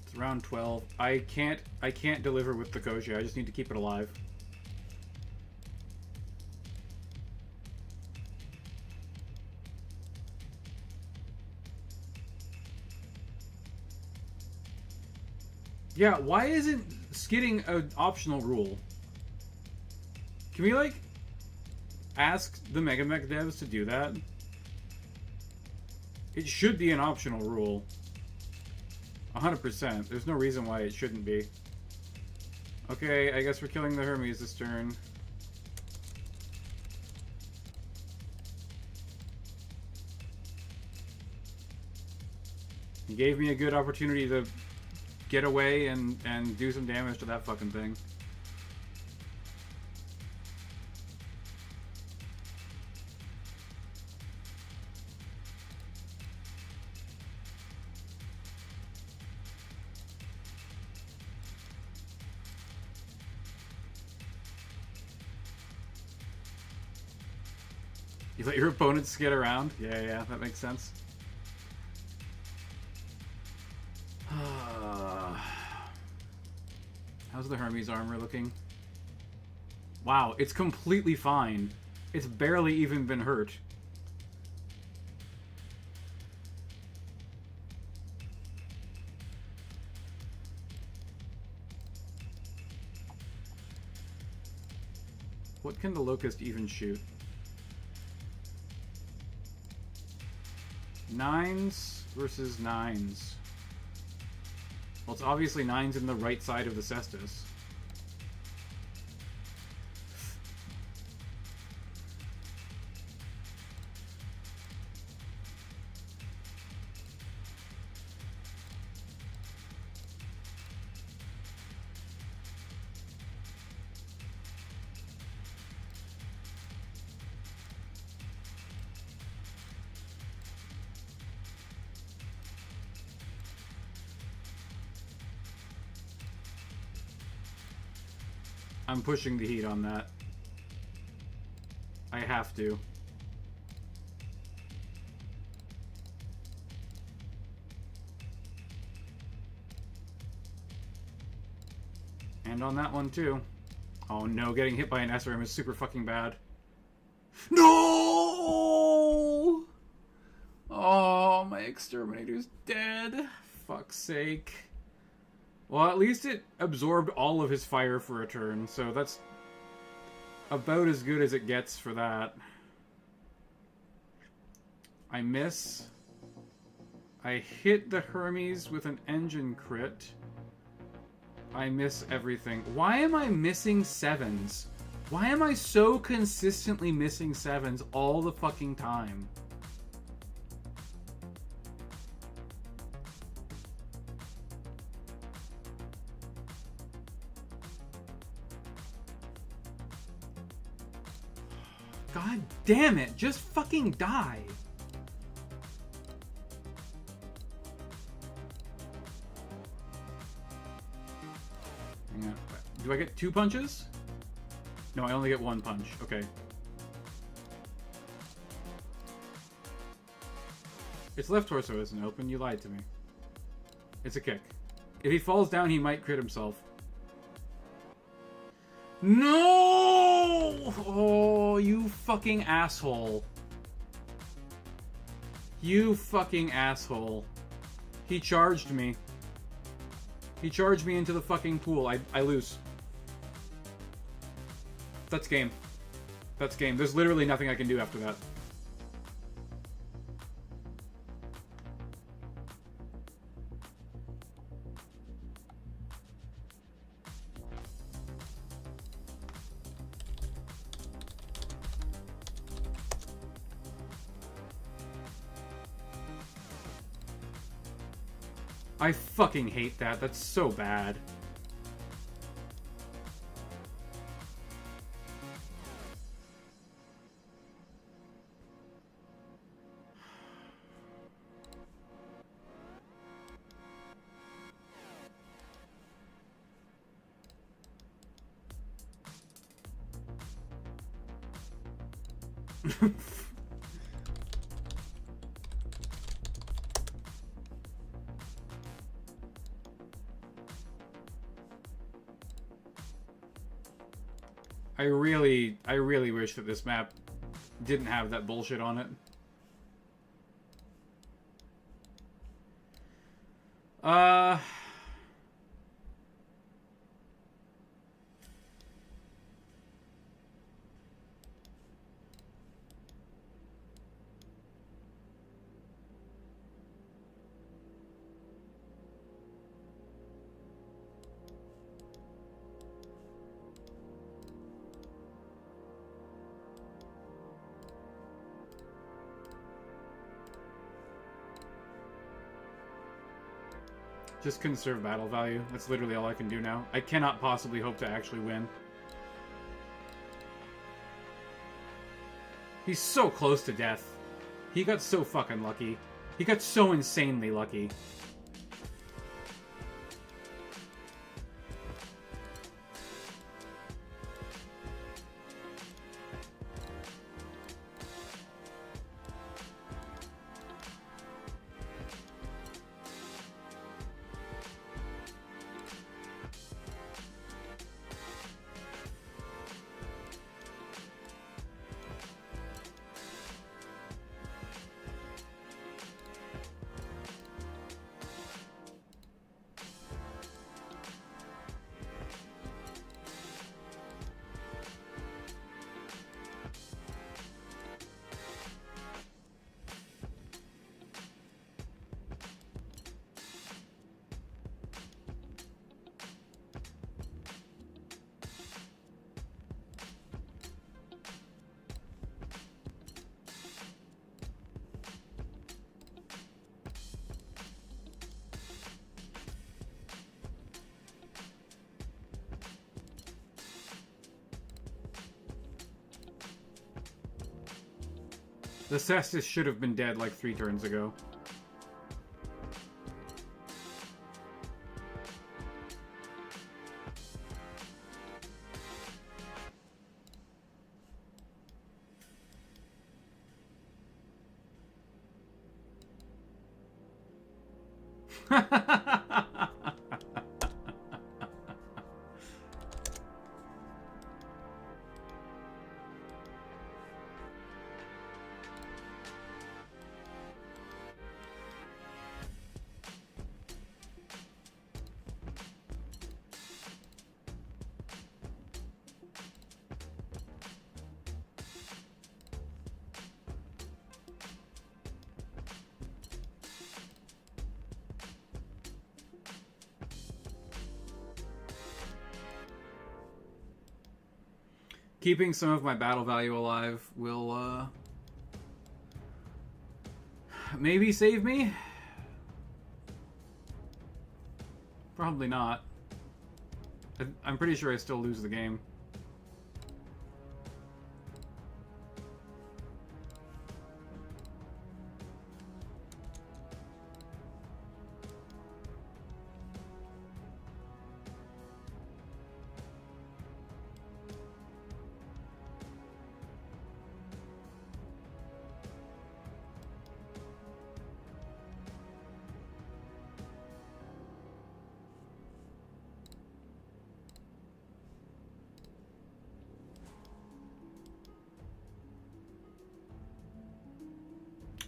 Speaker 1: It's round 12. I can't deliver with the Koji. I just need to keep it alive. Yeah, why isn't skidding an optional rule? Can we, like, ask the Mega Mech devs to do that? It should be an optional rule. 100%. There's no reason why it shouldn't be. Okay, I guess we're killing the Hermes this turn. He gave me a good opportunity to get away and do some damage to that fucking thing. You let your opponents skid around? Yeah, that makes sense. How's the Hermes armor looking? Wow, it's completely fine. It's barely even been hurt. What can the Locust even shoot? 9s versus 9s. Well, it's obviously 9s in the right side of the cestus. I'm pushing the heat on that. I have to. And on that one too. Oh no, getting hit by an SRM is super fucking bad. No! Oh, my exterminator's dead. Fuck's sake. Well, at least it absorbed all of his fire for a turn, so that's about as good as it gets for that. I miss. I hit the Hermes with an engine crit. I miss everything. Why am I missing 7s? Why am I so consistently missing 7s all the fucking time? God damn it, just fucking die. Hang on. Do I get 2 punches? No, I only get 1 punch. Okay. Its left torso isn't open, you lied to me. It's a kick. If he falls down, he might crit himself. No! Oh, you fucking asshole. You fucking asshole. He charged me. He charged me into the fucking pool. I lose. That's game. That's game. There's literally nothing I can do after that. I fucking hate that. That's so bad. I really wish that this map didn't have that bullshit on it. Just conserve battle value. That's literally all I can do now. I cannot possibly hope to actually win. He's so close to death. He got so fucking lucky. He got so insanely lucky. The Cestus should have been dead like 3 turns ago. Keeping some of my battle value alive will, maybe save me? Probably not. I'm pretty sure I still lose the game.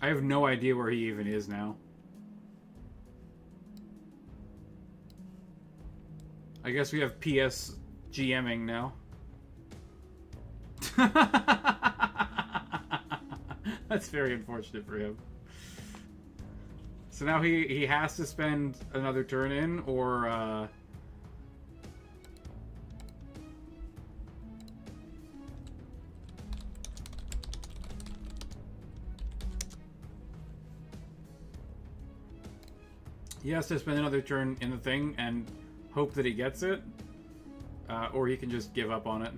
Speaker 1: I have no idea where he even is now. I guess we have PS GMing now. That's very unfortunate for him. So now he has to spend another turn in, or he has to spend another turn in the thing and hope that he gets it, or he can just give up on it.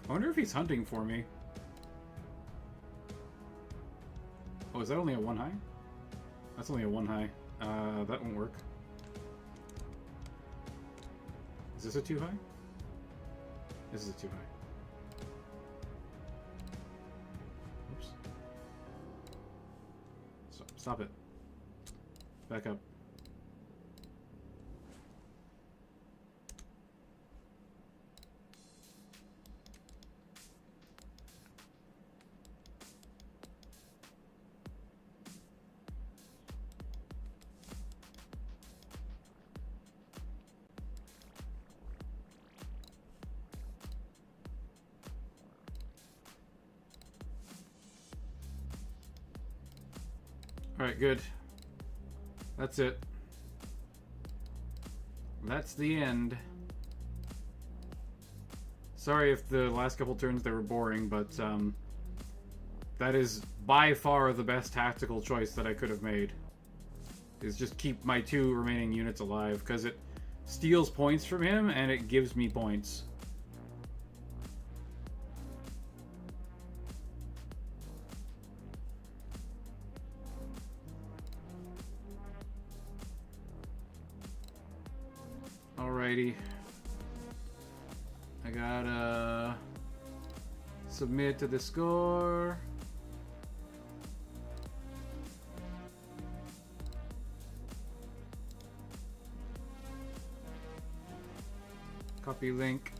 Speaker 1: I wonder if he's hunting for me. Oh, is that only a 1 high? That's only a 1 high. That won't work. Is this a 2 high? This is a 2 high. Oops. Stop it. Back up. Alright, good. That's it. That's the end. Sorry if the last couple turns they were boring, but that is by far the best tactical choice that I could have made. Is just keep my 2 remaining units alive, because it steals points from him and it gives me points. Alrighty. I gotta submit to the score. Copy link.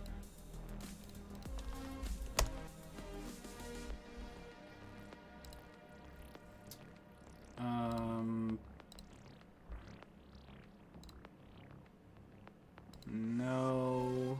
Speaker 1: No.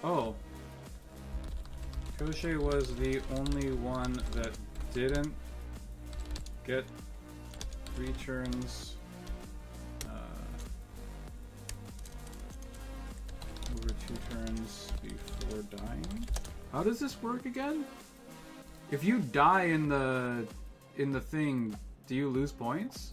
Speaker 1: Oh. Koshé was the only one that didn't get 3 turns over 2 turns before dying. How does this work again? If you die in the thing, do you lose points?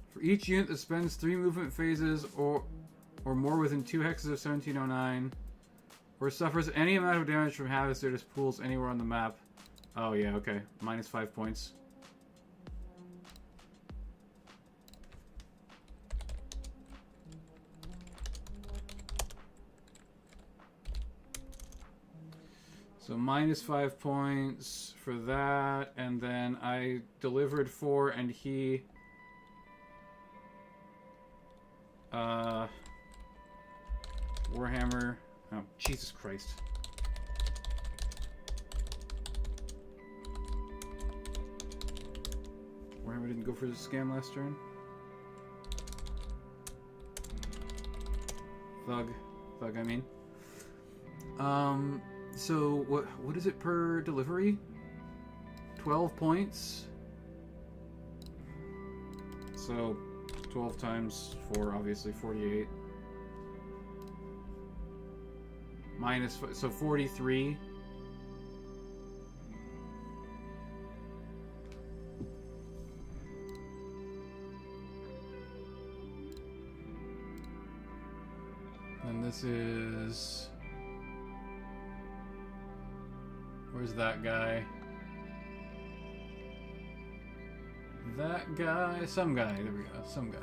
Speaker 1: For each unit that spends 3 movement phases or more within 2 hexes of 1709, or suffers any amount of damage from hazardous pools anywhere on the map. Oh yeah, okay. Minus 5 points. So minus 5 points for that, and then I delivered 4 and he... Warhammer. Oh, Jesus Christ. Warhammer didn't go for the scam last turn. Thug, I mean. So what is it per delivery? 12 points. So 12 times 4, obviously 48. Minus, so 43. And this is... Where's that guy? That guy? Some guy. There we go. Some guy.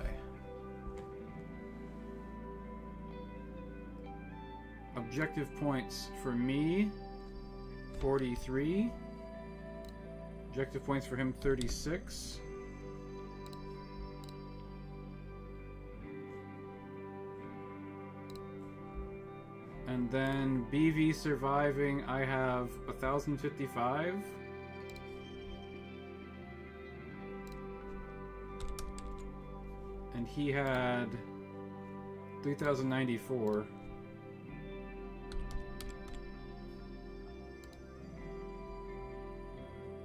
Speaker 1: Objective points for me, 43. Objective points for him, 36. And then BV surviving, I have 1,055. And he had 3,094.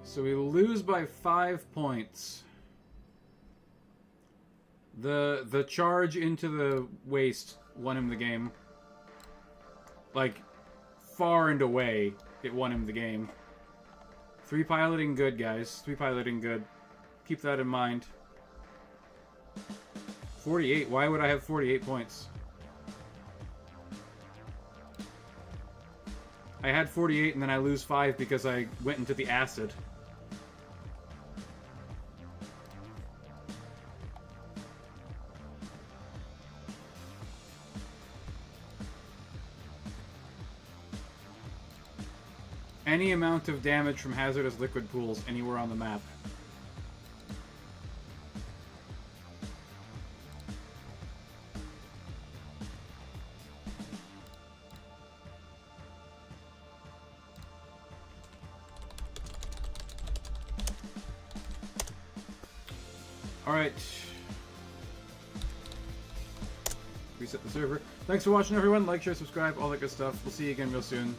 Speaker 1: So we lose by 5 points. The charge into the waste won him the game. Like, far and away, it won him the game. 3 piloting good, guys. 3 piloting good. Keep that in mind. 48. Why would I have 48 points? I had 48 and then I lose 5 because I went into the acid. Any amount of damage from hazardous liquid pools anywhere on the map. Alright. Reset the server. Thanks for watching, everyone. Like, share, subscribe, all that good stuff. We'll see you again real soon.